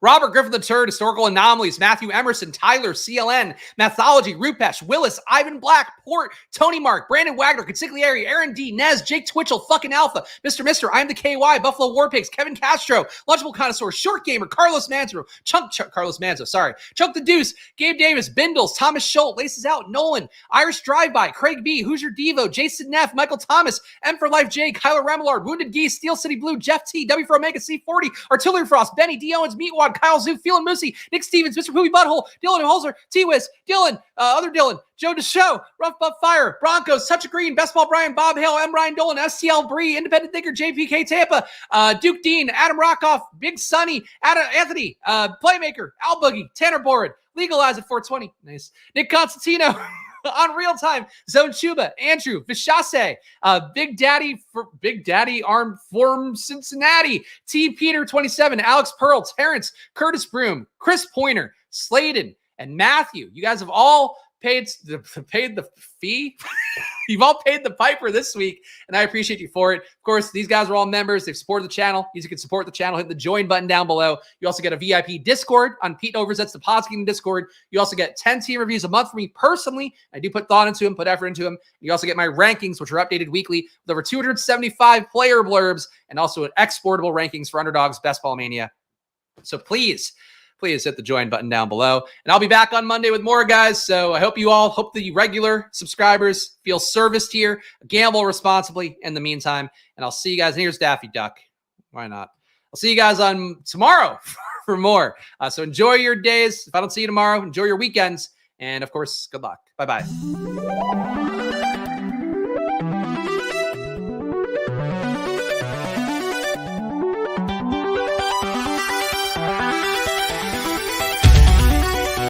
Robert Griffin III, Historical Anomalies, Matthew Emerson, Tyler, CLN, Mathology, Rupesh, Willis, Ivan Black, Port, Tony Mark, Brandon Wagner, Consigliere, Aaron D, Nez, Jake Twitchell, fucking Alpha, Mr. I'm the KY, Buffalo Warpigs, Kevin Castro, Logical Connoisseur, Short Gamer, Carlos Manzo, Chunk the Deuce, Gabe Davis, Bindles, Thomas Schultz, Laces Out, Nolan, Irish Drive-By, Craig B, Hoosier Devo, Jason Neff, Michael Thomas, M for Life J, Kyler Remillard, Wounded Geese, Steel City Blue, Jeff T, W for Omega, C40, Artillery Frost, Benny D. Owens, Meatwad, Kyle Zoo, Feelin' Moosey, Nick Stevens, Mr. Poopy Butthole, Dylan Holzer, T-Wiz, Dylan, other Dylan, Joe DeShow, Rough Buff Fire, Broncos, Touch of Green, Best Ball Brian, Bob Hale, M. Ryan Dolan, STL Bree, Independent Thinker, JPK Tampa, Duke Dean, Adam Rockoff, Big Sonny, Anthony, Playmaker, Al Boogie, Tanner Borred, Legalize at 420, nice, Nick Constantino, on Real Time, Zone Chuba, Andrew, Vishase, Big Daddy Armed Form Cincinnati, T. Peter 27, Alex Pearl, Terrence, Curtis Broom, Chris Pointer, Sladen, and Matthew. You guys have all paid the fee. You've all paid the piper this week, and I appreciate you for it. Of course, these guys are all members. They've supported the channel. You can support the channel. Hit the join button down below. You also get a VIP Discord on Pete Overzet's the Podsking Discord. You also get 10 team reviews a month from me personally. I do put thought into them, put effort into them. You also get my rankings, which are updated weekly with over 275 player blurbs and also an exportable rankings for Underdog's Best Ball Mania. So please hit the join button down below. And I'll be back on Monday with more, guys. So I hope the regular subscribers feel serviced here. Gamble responsibly in the meantime. And I'll see you guys. And here's Daffy Duck. Why not? I'll see you guys on tomorrow for more. So enjoy your days. If I don't see you tomorrow, enjoy your weekends. And of course, good luck. Bye-bye.